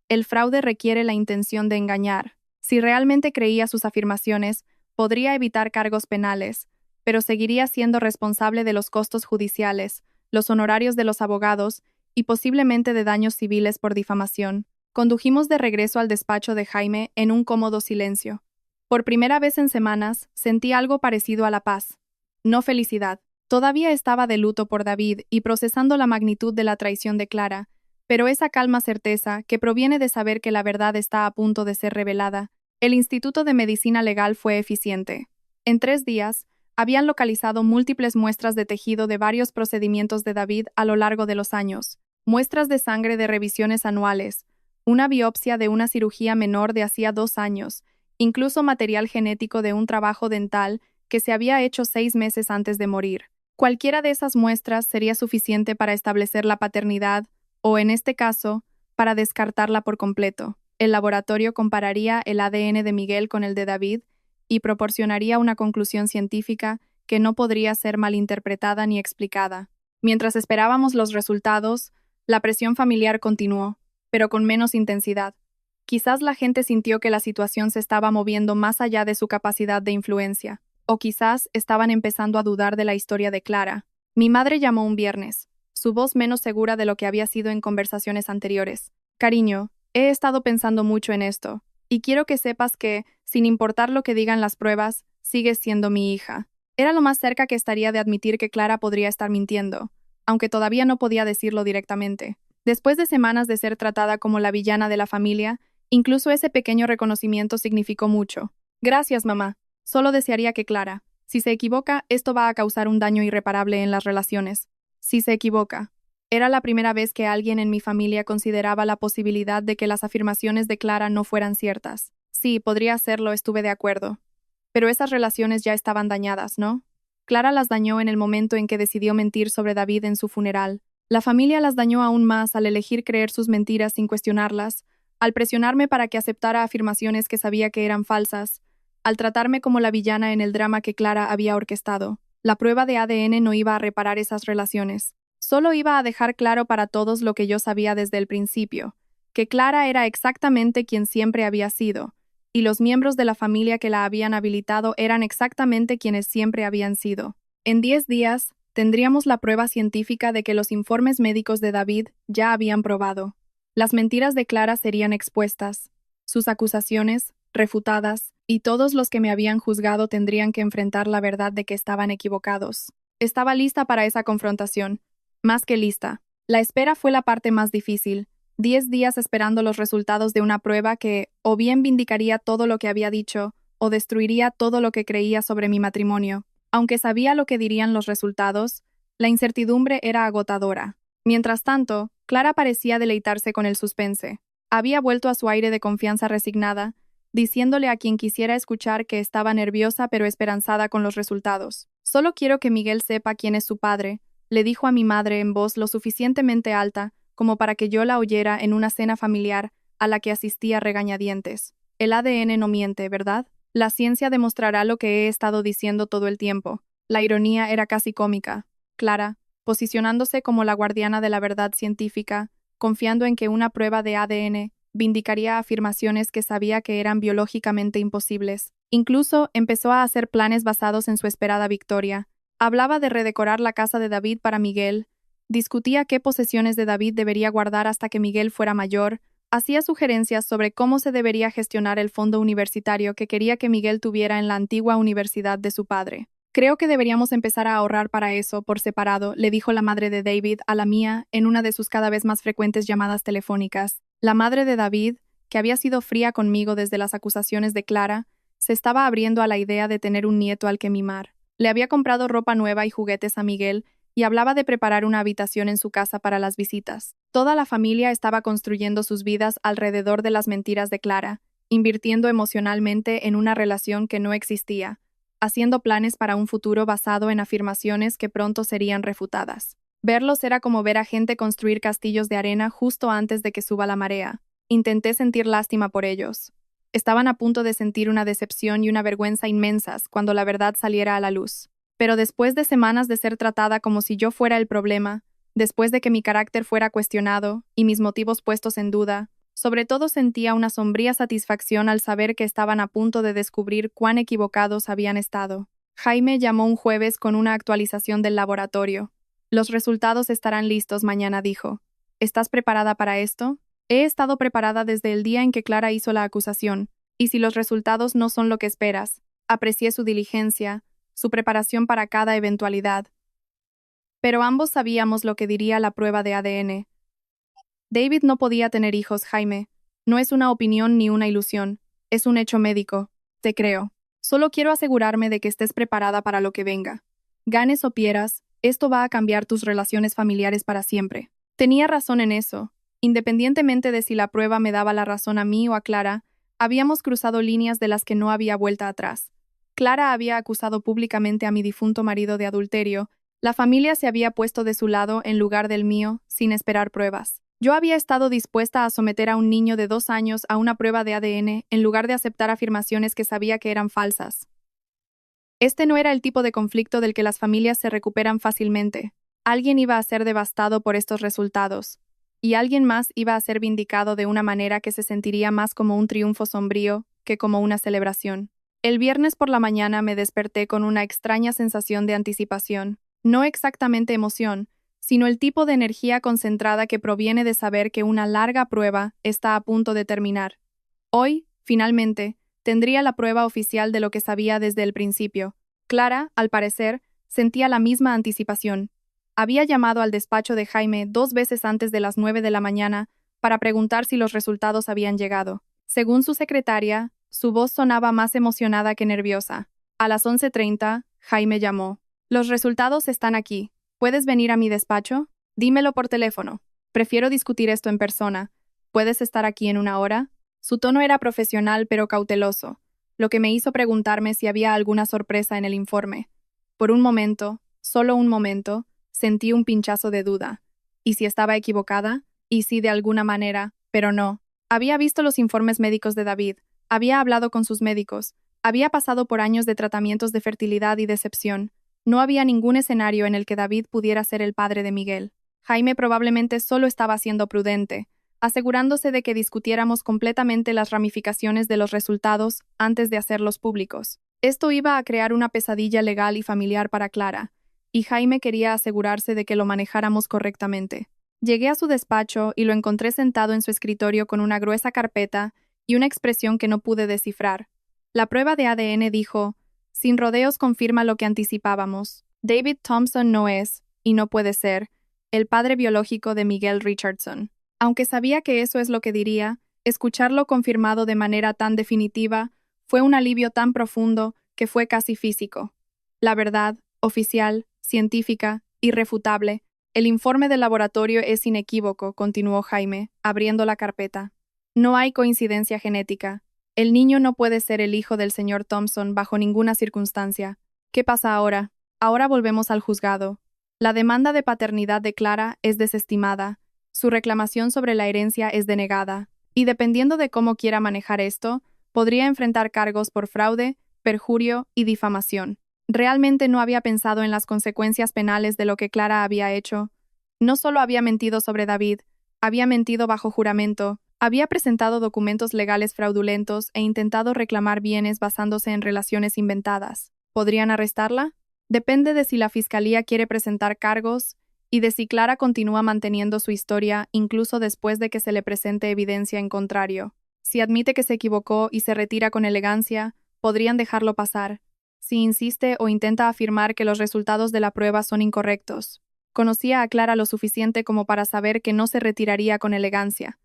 El fraude requiere la intención de engañar. Si realmente creía sus afirmaciones, podría evitar cargos penales, pero seguiría siendo responsable de los costos judiciales, los honorarios de los abogados y posiblemente de daños civiles por difamación. Condujimos de regreso al despacho de Jaime en un cómodo silencio. Por primera vez en semanas, sentí algo parecido a la paz. No felicidad. Todavía estaba de luto por David y procesando la magnitud de la traición de Clara, pero esa calma certeza que proviene de saber que la verdad está a punto de ser revelada. El Instituto de Medicina Legal fue eficiente. En 3 días, habían localizado múltiples muestras de tejido de varios procedimientos de David a lo largo de los años, muestras de sangre de revisiones anuales, una biopsia de una cirugía menor de hacía 2 años, incluso material genético de un trabajo dental que se había hecho 6 meses antes de morir. Cualquiera de esas muestras sería suficiente para establecer la paternidad, o en este caso, para descartarla por completo. El laboratorio compararía el ADN de Miguel con el de David y proporcionaría una conclusión científica que no podría ser malinterpretada ni explicada. Mientras esperábamos los resultados, la presión familiar continuó, pero con menos intensidad. Quizás la gente sintió que la situación se estaba moviendo más allá de su capacidad de influencia, o quizás estaban empezando a dudar de la historia de Clara. Mi madre llamó un viernes, su voz menos segura de lo que había sido en conversaciones anteriores. Cariño, he estado pensando mucho en esto, y quiero que sepas que, sin importar lo que digan las pruebas, sigues siendo mi hija. Era lo más cerca que estaría de admitir que Clara podría estar mintiendo, aunque todavía no podía decirlo directamente. Después de semanas de ser tratada como la villana de la familia, incluso ese pequeño reconocimiento significó mucho. Gracias, mamá. Solo desearía que Clara, si se equivoca, esto va a causar un daño irreparable en las relaciones. Si se equivoca. Era la primera vez que alguien en mi familia consideraba la posibilidad de que las afirmaciones de Clara no fueran ciertas. Sí, podría serlo, estuve de acuerdo. Pero esas relaciones ya estaban dañadas, ¿no? Clara las dañó en el momento en que decidió mentir sobre David en su funeral. La familia las dañó aún más al elegir creer sus mentiras sin cuestionarlas, al presionarme para que aceptara afirmaciones que sabía que eran falsas, al tratarme como la villana en el drama que Clara había orquestado. La prueba de ADN no iba a reparar esas relaciones. Solo iba a dejar claro para todos lo que yo sabía desde el principio, que Clara era exactamente quien siempre había sido, y los miembros de la familia que la habían habilitado eran exactamente quienes siempre habían sido. En 10 días, tendríamos la prueba científica de que los informes médicos de David ya habían probado. Las mentiras de Clara serían expuestas, sus acusaciones, refutadas, y todos los que me habían juzgado tendrían que enfrentar la verdad de que estaban equivocados. Estaba lista para esa confrontación. Más que lista. La espera fue la parte más difícil. 10 días esperando los resultados de una prueba que, o bien vindicaría todo lo que había dicho, o destruiría todo lo que creía sobre mi matrimonio. Aunque sabía lo que dirían los resultados, la incertidumbre era agotadora. Mientras tanto, Clara parecía deleitarse con el suspense. Había vuelto a su aire de confianza resignada, diciéndole a quien quisiera escuchar que estaba nerviosa pero esperanzada con los resultados. Solo quiero que Miguel sepa quién es su padre, le dijo a mi madre en voz lo suficientemente alta como para que yo la oyera en una cena familiar a la que asistía regañadientes. El ADN no miente, ¿verdad? La ciencia demostrará lo que he estado diciendo todo el tiempo. La ironía era casi cómica. Clara, posicionándose como la guardiana de la verdad científica, confiando en que una prueba de ADN vindicaría afirmaciones que sabía que eran biológicamente imposibles. Incluso empezó a hacer planes basados en su esperada victoria. Hablaba de redecorar la casa de David para Miguel, discutía qué posesiones de David debería guardar hasta que Miguel fuera mayor, hacía sugerencias sobre cómo se debería gestionar el fondo universitario que quería que Miguel tuviera en la antigua universidad de su padre. Creo que deberíamos empezar a ahorrar para eso por separado, le dijo la madre de David a la mía en una de sus cada vez más frecuentes llamadas telefónicas. La madre de David, que había sido fría conmigo desde las acusaciones de Clara, se estaba abriendo a la idea de tener un nieto al que mimar. Le había comprado ropa nueva y juguetes a Miguel y hablaba de preparar una habitación en su casa para las visitas. Toda la familia estaba construyendo sus vidas alrededor de las mentiras de Clara, invirtiendo emocionalmente en una relación que no existía, haciendo planes para un futuro basado en afirmaciones que pronto serían refutadas. Verlos era como ver a gente construir castillos de arena justo antes de que suba la marea. Intenté sentir lástima por ellos. Estaban a punto de sentir una decepción y una vergüenza inmensas cuando la verdad saliera a la luz. Pero después de semanas de ser tratada como si yo fuera el problema, después de que mi carácter fuera cuestionado y mis motivos puestos en duda, sobre todo sentía una sombría satisfacción al saber que estaban a punto de descubrir cuán equivocados habían estado. Jaime llamó un jueves con una actualización del laboratorio. Los resultados estarán listos mañana, dijo. ¿Estás preparada para esto? He estado preparada desde el día en que Clara hizo la acusación. Y si los resultados no son lo que esperas, aprecié su diligencia, su preparación para cada eventualidad. Pero ambos sabíamos lo que diría la prueba de ADN. David no podía tener hijos, Jaime. No es una opinión ni una ilusión. Es un hecho médico. Te creo. Solo quiero asegurarme de que estés preparada para lo que venga. Ganes o pierdas, esto va a cambiar tus relaciones familiares para siempre. Tenía razón en eso. Independientemente de si la prueba me daba la razón a mí o a Clara, habíamos cruzado líneas de las que no había vuelta atrás. Clara había acusado públicamente a mi difunto marido de adulterio. La familia se había puesto de su lado en lugar del mío, sin esperar pruebas. Yo había estado dispuesta a someter a un niño de 2 años a una prueba de ADN en lugar de aceptar afirmaciones que sabía que eran falsas. Este no era el tipo de conflicto del que las familias se recuperan fácilmente. Alguien iba a ser devastado por estos resultados, y alguien más iba a ser vindicado de una manera que se sentiría más como un triunfo sombrío que como una celebración. El viernes por la mañana me desperté con una extraña sensación de anticipación, no exactamente emoción, sino el tipo de energía concentrada que proviene de saber que una larga prueba está a punto de terminar. Hoy, finalmente, tendría la prueba oficial de lo que sabía desde el principio. Clara, al parecer, sentía la misma anticipación. Había llamado al despacho de Jaime 2 veces antes de las 9 de la mañana para preguntar si los resultados habían llegado. Según su secretaria, su voz sonaba más emocionada que nerviosa. A las 11:30, Jaime llamó. Los resultados están aquí. ¿Puedes venir a mi despacho? Dímelo por teléfono. Prefiero discutir esto en persona. ¿Puedes estar aquí en 1 hora? Su tono era profesional pero cauteloso, lo que me hizo preguntarme si había alguna sorpresa en el informe. Por un momento, solo un momento, sentí un pinchazo de duda. ¿Y si estaba equivocada? ¿Y si de alguna manera? Pero no. Había visto los informes médicos de David, había hablado con sus médicos, había pasado por años de tratamientos de fertilidad y decepción. No había ningún escenario en el que David pudiera ser el padre de Miguel. Jaime probablemente solo estaba siendo prudente, asegurándose de que discutiéramos completamente las ramificaciones de los resultados antes de hacerlos públicos. Esto iba a crear una pesadilla legal y familiar para Clara, y Jaime quería asegurarse de que lo manejáramos correctamente. Llegué a su despacho y lo encontré sentado en su escritorio con una gruesa carpeta y una expresión que no pude descifrar. La prueba de ADN dijo: sin rodeos, confirma lo que anticipábamos. David Thompson no es, y no puede ser, el padre biológico de Miguel Richardson. Aunque sabía que eso es lo que diría, escucharlo confirmado de manera tan definitiva fue un alivio tan profundo que fue casi físico. La verdad, oficial, científica, irrefutable, el informe del laboratorio es inequívoco, continuó Jaime, abriendo la carpeta. No hay coincidencia genética. El niño no puede ser el hijo del señor Thompson bajo ninguna circunstancia. ¿Qué pasa ahora? Ahora volvemos al juzgado. La demanda de paternidad de Clara es desestimada. Su reclamación sobre la herencia es denegada. Y dependiendo de cómo quiera manejar esto, podría enfrentar cargos por fraude, perjurio y difamación. Realmente no había pensado en las consecuencias penales de lo que Clara había hecho. No solo había mentido sobre David, había mentido bajo juramento, había presentado documentos legales fraudulentos e intentado reclamar bienes basándose en relaciones inventadas. ¿Podrían arrestarla? Depende de si la fiscalía quiere presentar cargos y de si Clara continúa manteniendo su historia incluso después de que se le presente evidencia en contrario. Si admite que se equivocó y se retira con elegancia, podrían dejarlo pasar. Si insiste o intenta afirmar que los resultados de la prueba son incorrectos. Conocía a Clara lo suficiente como para saber que no se retiraría con elegancia.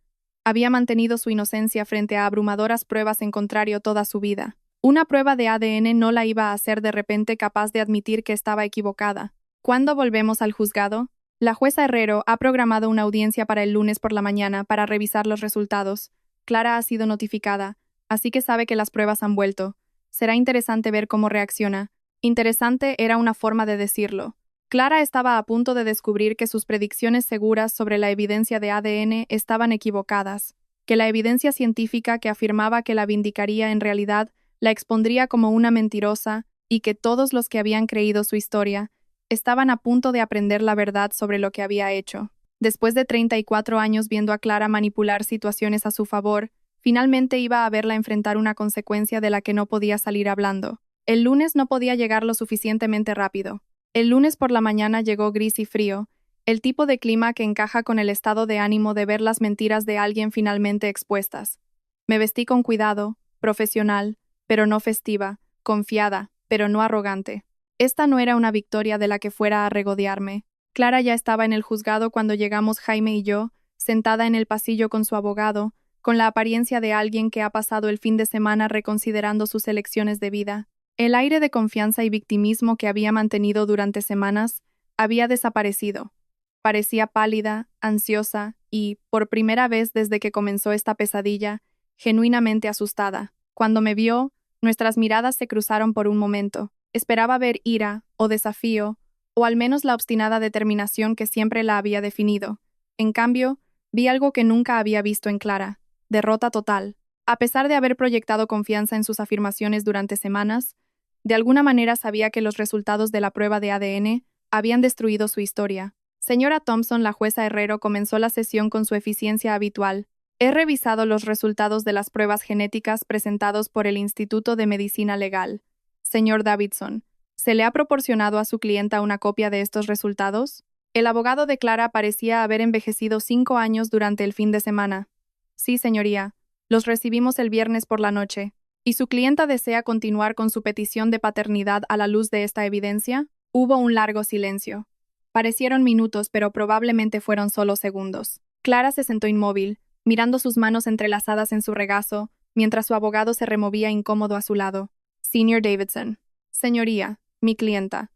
Había mantenido su inocencia frente a abrumadoras pruebas en contrario toda su vida. Una prueba de ADN no la iba a hacer de repente capaz de admitir que estaba equivocada. ¿Cuándo volvemos al juzgado? La jueza Herrero ha programado una audiencia para el lunes por la mañana para revisar los resultados. Clara ha sido notificada, así que sabe que las pruebas han vuelto. Será interesante ver cómo reacciona. Interesante era una forma de decirlo. Clara estaba a punto de descubrir que sus predicciones seguras sobre la evidencia de ADN estaban equivocadas, que la evidencia científica que afirmaba que la vindicaría en realidad la expondría como una mentirosa y que todos los que habían creído su historia estaban a punto de aprender la verdad sobre lo que había hecho. Después de 34 años viendo a Clara manipular situaciones a su favor, finalmente iba a verla enfrentar una consecuencia de la que no podía salir hablando. El lunes no podía llegar lo suficientemente rápido. El lunes por la mañana llegó gris y frío, el tipo de clima que encaja con el estado de ánimo de ver las mentiras de alguien finalmente expuestas. Me vestí con cuidado, profesional, pero no festiva, confiada, pero no arrogante. Esta no era una victoria de la que fuera a regodearme. Clara ya estaba en el juzgado cuando llegamos Jaime y yo, sentada en el pasillo con su abogado, con la apariencia de alguien que ha pasado el fin de semana reconsiderando sus elecciones de vida. El aire de confianza y victimismo que había mantenido durante semanas había desaparecido. Parecía pálida, ansiosa y, por primera vez desde que comenzó esta pesadilla, genuinamente asustada. Cuando me vio, nuestras miradas se cruzaron por un momento. Esperaba ver ira o desafío, o al menos la obstinada determinación que siempre la había definido. En cambio, vi algo que nunca había visto en Clara: derrota total. A pesar de haber proyectado confianza en sus afirmaciones durante semanas, de alguna manera sabía que los resultados de la prueba de ADN habían destruido su historia. Señora Thompson, la jueza Herrero comenzó la sesión con su eficiencia habitual. He revisado los resultados de las pruebas genéticas presentados por el Instituto de Medicina Legal. Señor Davidson, ¿se le ha proporcionado a su clienta una copia de estos resultados? El abogado de Clara parecía haber envejecido 5 años durante el fin de semana. Sí, señoría. Los recibimos el viernes por la noche. ¿Y su clienta desea continuar con su petición de paternidad a la luz de esta evidencia? Hubo un largo silencio. Parecieron minutos, pero probablemente fueron solo segundos. Clara se sentó inmóvil, mirando sus manos entrelazadas en su regazo, mientras su abogado se removía incómodo a su lado. Señor Davidson. Señoría, mi clienta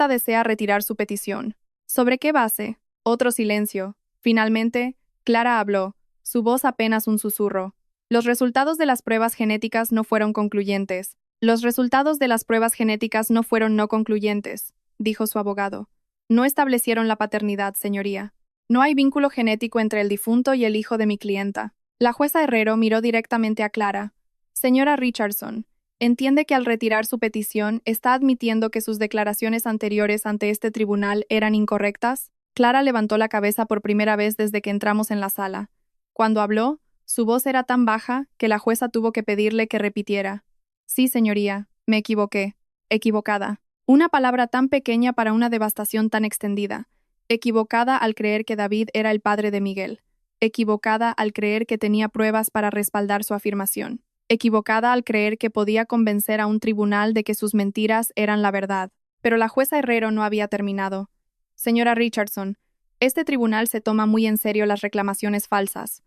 desea retirar su petición. ¿Sobre qué base? Otro silencio. Finalmente, Clara habló, su voz apenas un susurro. Los resultados de las pruebas genéticas no fueron concluyentes. Los resultados de las pruebas genéticas no fueron no concluyentes, dijo su abogado. No establecieron la paternidad, señoría. No hay vínculo genético entre el difunto y el hijo de mi clienta. La jueza Herrero miró directamente a Clara. Señora Richardson, ¿entiende que al retirar su petición está admitiendo que sus declaraciones anteriores ante este tribunal eran incorrectas? Clara levantó la cabeza por primera vez desde que entramos en la sala. Cuando habló, su voz era tan baja que la jueza tuvo que pedirle que repitiera. Sí, señoría, me equivoqué. Equivocada. Una palabra tan pequeña para una devastación tan extendida. Equivocada al creer que David era el padre de Miguel. Equivocada al creer que tenía pruebas para respaldar su afirmación. Equivocada al creer que podía convencer a un tribunal de que sus mentiras eran la verdad. Pero la jueza Herrero no había terminado. Señora Richardson, este tribunal se toma muy en serio las reclamaciones falsas.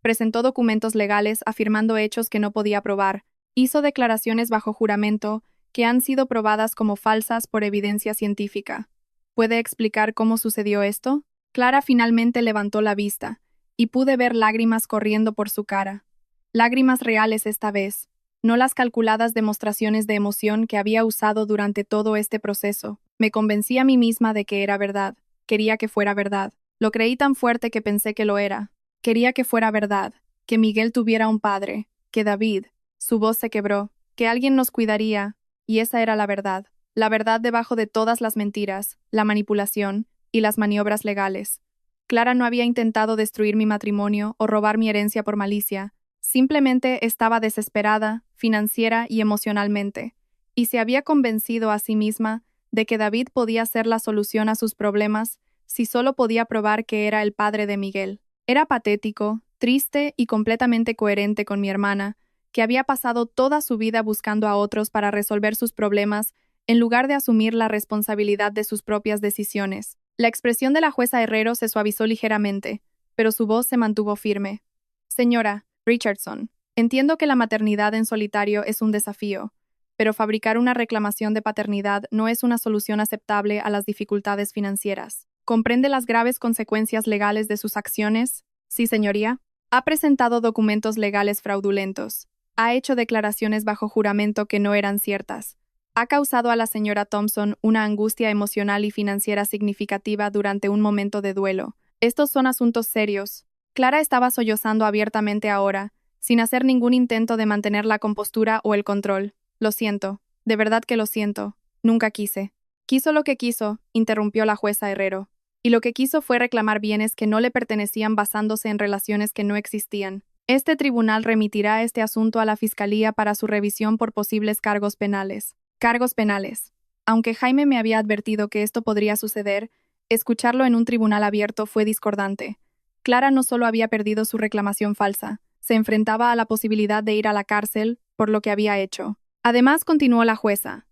Presentó documentos legales afirmando hechos que no podía probar. Hizo declaraciones bajo juramento que han sido probadas como falsas por evidencia científica. ¿Puede explicar cómo sucedió esto? Clara finalmente levantó la vista, y pude ver lágrimas corriendo por su cara. Lágrimas reales esta vez, no las calculadas demostraciones de emoción que había usado durante todo este proceso. Me convencí a mí misma de que era verdad. Quería que fuera verdad. Lo creí tan fuerte que pensé que lo era. Quería que fuera verdad, que Miguel tuviera un padre, que David, su voz se quebró, que alguien nos cuidaría, y esa era la verdad debajo de todas las mentiras, la manipulación y las maniobras legales. Clara no había intentado destruir mi matrimonio o robar mi herencia por malicia, simplemente estaba desesperada, financiera y emocionalmente, y se había convencido a sí misma de que David podía ser la solución a sus problemas si solo podía probar que era el padre de Miguel. Era patético, triste y completamente coherente con mi hermana, que había pasado toda su vida buscando a otros para resolver sus problemas en lugar de asumir la responsabilidad de sus propias decisiones. La expresión de la jueza Herrero se suavizó ligeramente, pero su voz se mantuvo firme. Señora Richardson, entiendo que la maternidad en solitario es un desafío, pero fabricar una reclamación de paternidad no es una solución aceptable a las dificultades financieras. ¿Comprende las graves consecuencias legales de sus acciones? Sí, señoría. Ha presentado documentos legales fraudulentos. Ha hecho declaraciones bajo juramento que no eran ciertas. Ha causado a la señora Thompson una angustia emocional y financiera significativa durante un momento de duelo. Estos son asuntos serios. Clara estaba sollozando abiertamente ahora, sin hacer ningún intento de mantener la compostura o el control. Lo siento. De verdad que lo siento. Nunca quise. Quiso lo que quiso, interrumpió la jueza Herrero. Y lo que quiso fue reclamar bienes que no le pertenecían basándose en relaciones que no existían. Este tribunal remitirá este asunto a la Fiscalía para su revisión por posibles cargos penales. Cargos penales. Aunque Jaime me había advertido que esto podría suceder, escucharlo en un tribunal abierto fue discordante. Clara no solo había perdido su reclamación falsa, Se enfrentaba a la posibilidad de ir a la cárcel por lo que había hecho. Además, continuó la jueza.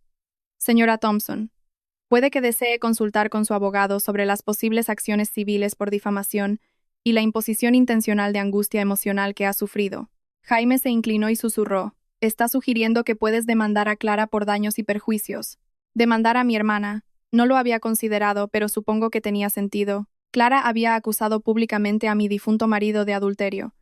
Señora Thompson, puede que desee consultar con su abogado sobre las posibles acciones civiles por difamación y la imposición intencional de angustia emocional que ha sufrido. Jaime se inclinó y susurró. Está sugiriendo que puedes demandar a Clara por daños y perjuicios. Demandar a mi hermana. No lo había considerado, pero supongo que tenía sentido. Clara había acusado públicamente a mi difunto marido de adulterio.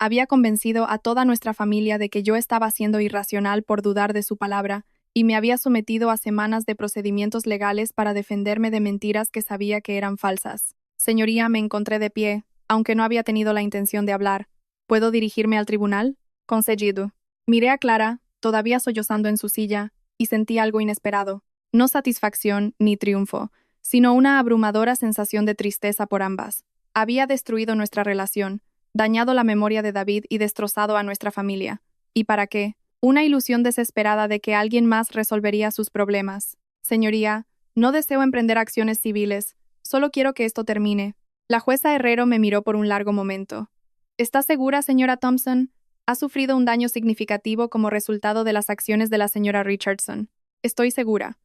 Había convencido a toda nuestra familia de que yo estaba siendo irracional por dudar de su palabra, y me había sometido a semanas de procedimientos legales para defenderme de mentiras que sabía que eran falsas. Señoría, me encontré de pie, aunque no había tenido la intención de hablar. ¿Puedo dirigirme al tribunal? Concedido. Miré a Clara, todavía sollozando en su silla, y sentí algo inesperado. No satisfacción ni triunfo, sino una abrumadora sensación de tristeza por ambas. Había destruido nuestra relación, dañado la memoria de David y destrozado a nuestra familia. ¿Y para qué? Una ilusión desesperada de que alguien más resolvería sus problemas. Señoría, no deseo emprender acciones civiles, solo quiero que esto termine. La jueza Herrero me miró por un largo momento. ¿Está segura, señora Thompson? Ha sufrido un daño significativo como resultado de las acciones de la señora Richardson. Estoy segura.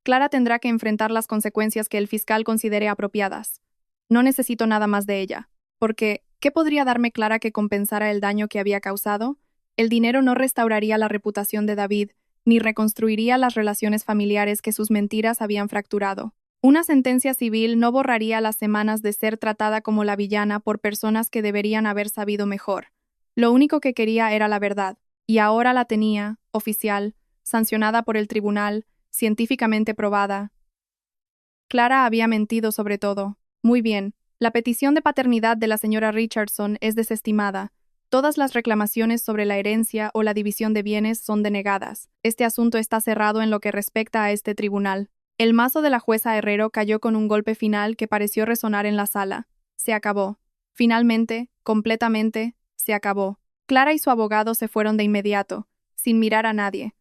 Clara tendrá que enfrentar las consecuencias que el fiscal considere apropiadas. No necesito nada más de ella. Porque, ¿qué podría darme Clara que compensara el daño que había causado? El dinero no restauraría la reputación de David, ni reconstruiría las relaciones familiares que sus mentiras habían fracturado. Una sentencia civil no borraría las semanas de ser tratada como la villana por personas que deberían haber sabido mejor. Lo único que quería era la verdad, y ahora la tenía, oficial, sancionada por el tribunal, científicamente probada. Clara había mentido sobre todo. Muy bien, la petición de paternidad de la señora Richardson es desestimada. Todas las reclamaciones sobre la herencia o la división de bienes son denegadas. Este asunto está cerrado en lo que respecta a este tribunal. El mazo de la jueza Herrero cayó con un golpe final que pareció resonar en la sala. Se acabó. Finalmente, completamente, se acabó. Clara y su abogado se fueron de inmediato, sin mirar a nadie.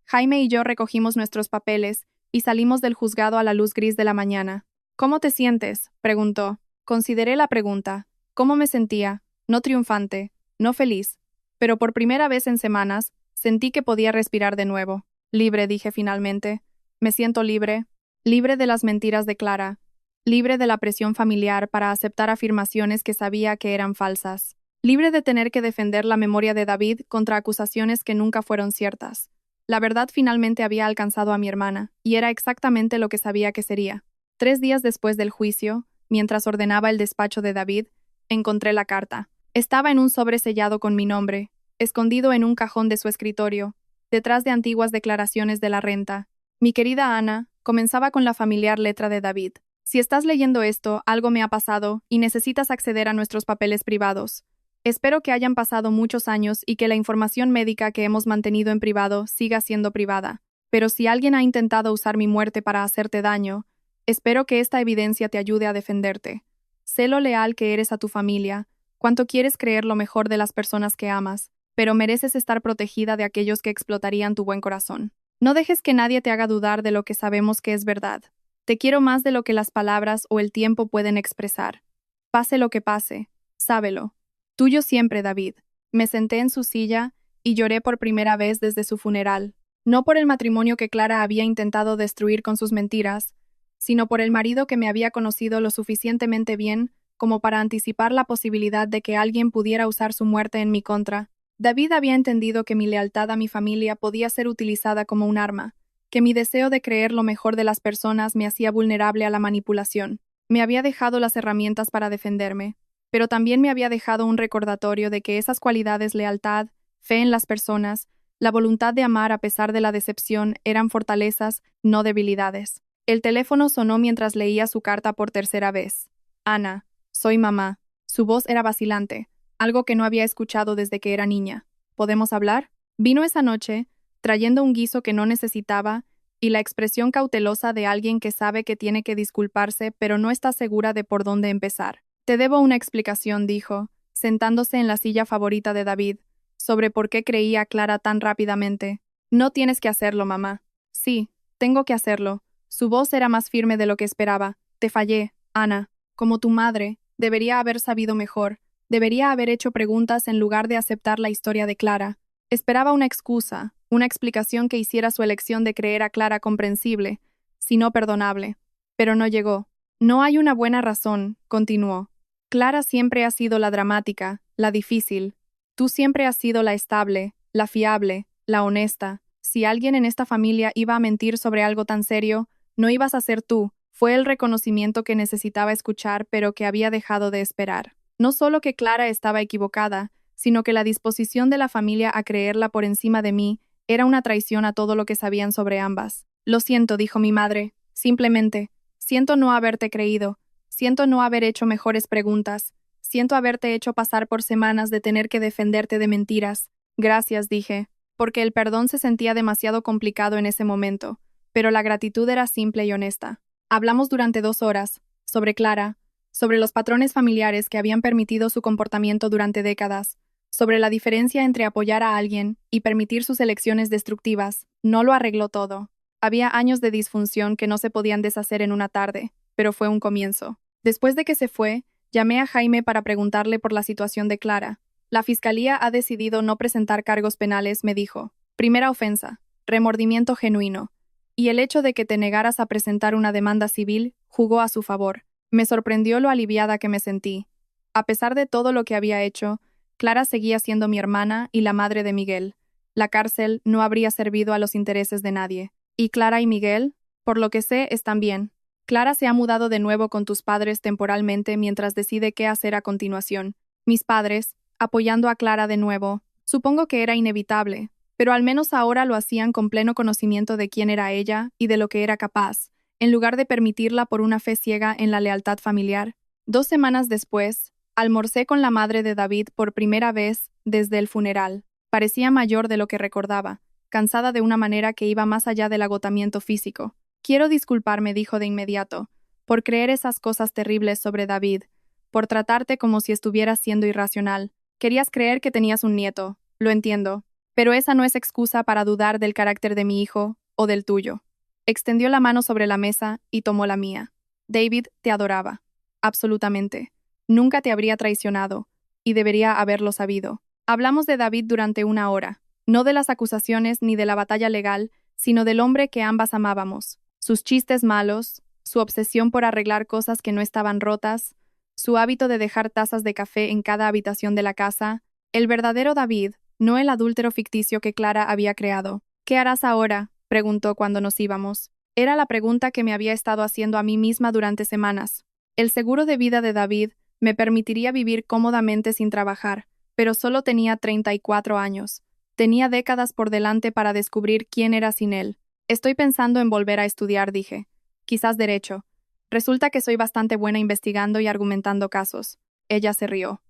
Jaime y yo recogimos nuestros papeles y salimos del juzgado a la luz gris de la mañana. ¿Cómo te sientes?, preguntó. Consideré la pregunta. ¿Cómo me sentía? No triunfante, no feliz, pero por primera vez en semanas sentí que podía respirar de nuevo. Libre, dije finalmente. Me siento libre, libre de las mentiras de Clara, libre de la presión familiar para aceptar afirmaciones que sabía que eran falsas, libre de tener que defender la memoria de David contra acusaciones que nunca fueron ciertas. La verdad finalmente había alcanzado a mi hermana, y era exactamente lo que sabía que sería. 3 días después del juicio, mientras ordenaba el despacho de David, encontré la carta. Estaba en un sobre sellado con mi nombre, escondido en un cajón de su escritorio, detrás de antiguas declaraciones de la renta. Mi querida Ana, comenzaba con la familiar letra de David. Si estás leyendo esto, algo me ha pasado y necesitas acceder a nuestros papeles privados. Espero que hayan pasado muchos años y que la información médica que hemos mantenido en privado siga siendo privada. Pero si alguien ha intentado usar mi muerte para hacerte daño, espero que esta evidencia te ayude a defenderte. Sé lo leal que eres a tu familia, cuánto quieres creer lo mejor de las personas que amas, pero mereces estar protegida de aquellos que explotarían tu buen corazón. No dejes que nadie te haga dudar de lo que sabemos que es verdad. Te quiero más de lo que las palabras o el tiempo pueden expresar. Pase lo que pase, sábelo. Tuyo siempre, David. Me senté en su silla y lloré por primera vez desde su funeral, no por el matrimonio que Clara había intentado destruir con sus mentiras, sino por el marido que me había conocido lo suficientemente bien como para anticipar la posibilidad de que alguien pudiera usar su muerte en mi contra. David había entendido que mi lealtad a mi familia podía ser utilizada como un arma, que mi deseo de creer lo mejor de las personas me hacía vulnerable a la manipulación. Me había dejado las herramientas para defenderme, pero también me había dejado un recordatorio de que esas cualidades, lealtad, fe en las personas, la voluntad de amar a pesar de la decepción, eran fortalezas, no debilidades. El teléfono sonó mientras leía su carta por tercera vez. Ana, soy mamá. Su voz era vacilante, algo que no había escuchado desde que era niña. ¿Podemos hablar? Vino esa noche, trayendo un guiso que no necesitaba, y la expresión cautelosa de alguien que sabe que tiene que disculparse pero no está segura de por dónde empezar. Te debo una explicación, dijo, sentándose en la silla favorita de David, sobre por qué creía a Clara tan rápidamente. No tienes que hacerlo, mamá. Sí, tengo que hacerlo. Su voz era más firme de lo que esperaba. Te fallé, Ana. Como tu madre, debería haber sabido mejor. Debería haber hecho preguntas en lugar de aceptar la historia de Clara. Esperaba una excusa, una explicación que hiciera su elección de creer a Clara comprensible, si no perdonable. Pero no llegó. No hay una buena razón, continuó. Clara siempre ha sido la dramática, la difícil. Tú siempre has sido la estable, la fiable, la honesta. Si alguien en esta familia iba a mentir sobre algo tan serio, no ibas a ser tú. Fue el reconocimiento que necesitaba escuchar, pero que había dejado de esperar. No solo que Clara estaba equivocada, sino que la disposición de la familia a creerla por encima de mí era una traición a todo lo que sabían sobre ambas. Lo siento, dijo mi madre. Simplemente, siento no haberte creído. Siento no haber hecho mejores preguntas. Siento haberte hecho pasar por semanas de tener que defenderte de mentiras. Gracias, dije, porque el perdón se sentía demasiado complicado en ese momento, pero la gratitud era simple y honesta. Hablamos durante 2 horas, sobre Clara, sobre los patrones familiares que habían permitido su comportamiento durante décadas, sobre la diferencia entre apoyar a alguien y permitir sus elecciones destructivas. No lo arregló todo. Había años de disfunción que no se podían deshacer en una tarde, pero fue un comienzo. Después de que se fue, llamé a Jaime para preguntarle por la situación de Clara. La fiscalía ha decidido no presentar cargos penales, me dijo. Primera ofensa, remordimiento genuino. Y el hecho de que te negaras a presentar una demanda civil jugó a su favor. Me sorprendió lo aliviada que me sentí. A pesar de todo lo que había hecho, Clara seguía siendo mi hermana y la madre de Miguel. La cárcel no habría servido a los intereses de nadie. ¿Y Clara y Miguel? Por lo que sé, están bien. Clara se ha mudado de nuevo con tus padres temporalmente mientras decide qué hacer a continuación. Mis padres, apoyando a Clara de nuevo, supongo que era inevitable, pero al menos ahora lo hacían con pleno conocimiento de quién era ella y de lo que era capaz, en lugar de permitirla por una fe ciega en la lealtad familiar. 2 semanas después, almorcé con la madre de David por primera vez desde el funeral. Parecía mayor de lo que recordaba, cansada de una manera que iba más allá del agotamiento físico. Quiero disculparme, dijo de inmediato, por creer esas cosas terribles sobre David, por tratarte como si estuvieras siendo irracional. Querías creer que tenías un nieto, lo entiendo, pero esa no es excusa para dudar del carácter de mi hijo o del tuyo. Extendió la mano sobre la mesa y tomó la mía. David te adoraba. Absolutamente. Nunca te habría traicionado, y debería haberlo sabido. Hablamos de David durante 1 hora, no de las acusaciones ni de la batalla legal, sino del hombre que ambas amábamos. Sus chistes malos, su obsesión por arreglar cosas que no estaban rotas, su hábito de dejar tazas de café en cada habitación de la casa, el verdadero David, no el adúltero ficticio que Clara había creado. ¿Qué harás ahora?, preguntó cuando nos íbamos. Era la pregunta que me había estado haciendo a mí misma durante semanas. El seguro de vida de David me permitiría vivir cómodamente sin trabajar, pero solo tenía 34 años. Tenía décadas por delante para descubrir quién era sin él. Estoy pensando en volver a estudiar, dije. Quizás derecho. Resulta que soy bastante buena investigando y argumentando casos. Ella se rió.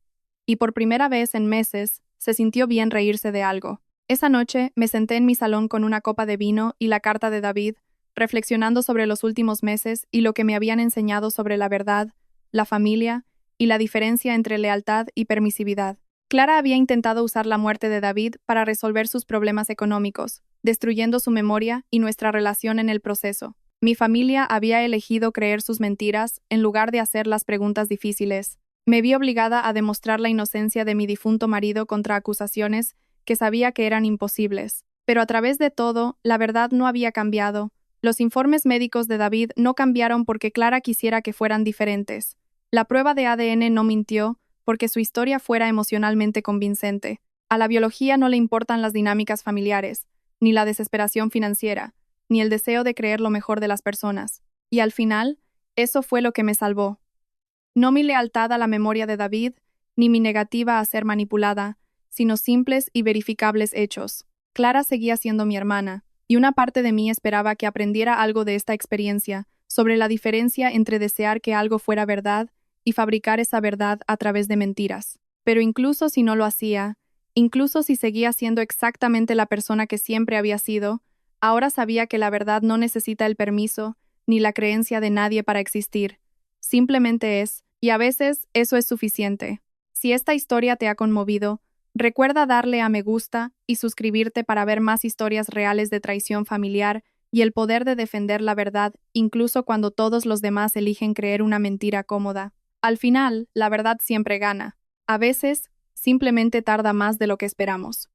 Y por primera vez en meses, se sintió bien reírse de algo. Esa noche me senté en mi salón con una copa de vino y la carta de David, reflexionando sobre los últimos meses y lo que me habían enseñado sobre la verdad, la familia y la diferencia entre lealtad y permisividad. Clara había intentado usar la muerte de David para resolver sus problemas económicos, destruyendo su memoria y nuestra relación en el proceso. Mi familia había elegido creer sus mentiras en lugar de hacer las preguntas difíciles. Me vi obligada a demostrar la inocencia de mi difunto marido contra acusaciones que sabía que eran imposibles. Pero a través de todo, la verdad no había cambiado. Los informes médicos de David no cambiaron porque Clara quisiera que fueran diferentes. La prueba de ADN no mintió porque su historia fuera emocionalmente convincente. A la biología no le importan las dinámicas familiares, ni la desesperación financiera, ni el deseo de creer lo mejor de las personas. Y al final, eso fue lo que me salvó. No mi lealtad a la memoria de David, ni mi negativa a ser manipulada, sino simples y verificables hechos. Clara seguía siendo mi hermana, y una parte de mí esperaba que aprendiera algo de esta experiencia, sobre la diferencia entre desear que algo fuera verdad y fabricar esa verdad a través de mentiras. Pero incluso si no lo hacía, incluso si seguía siendo exactamente la persona que siempre había sido, ahora sabía que la verdad no necesita el permiso ni la creencia de nadie para existir. Simplemente es, y a veces eso es suficiente. Si esta historia te ha conmovido, recuerda darle a me gusta y suscribirte para ver más historias reales de traición familiar y el poder de defender la verdad, incluso cuando todos los demás eligen creer una mentira cómoda. Al final, la verdad siempre gana. A veces, simplemente tarda más de lo que esperamos.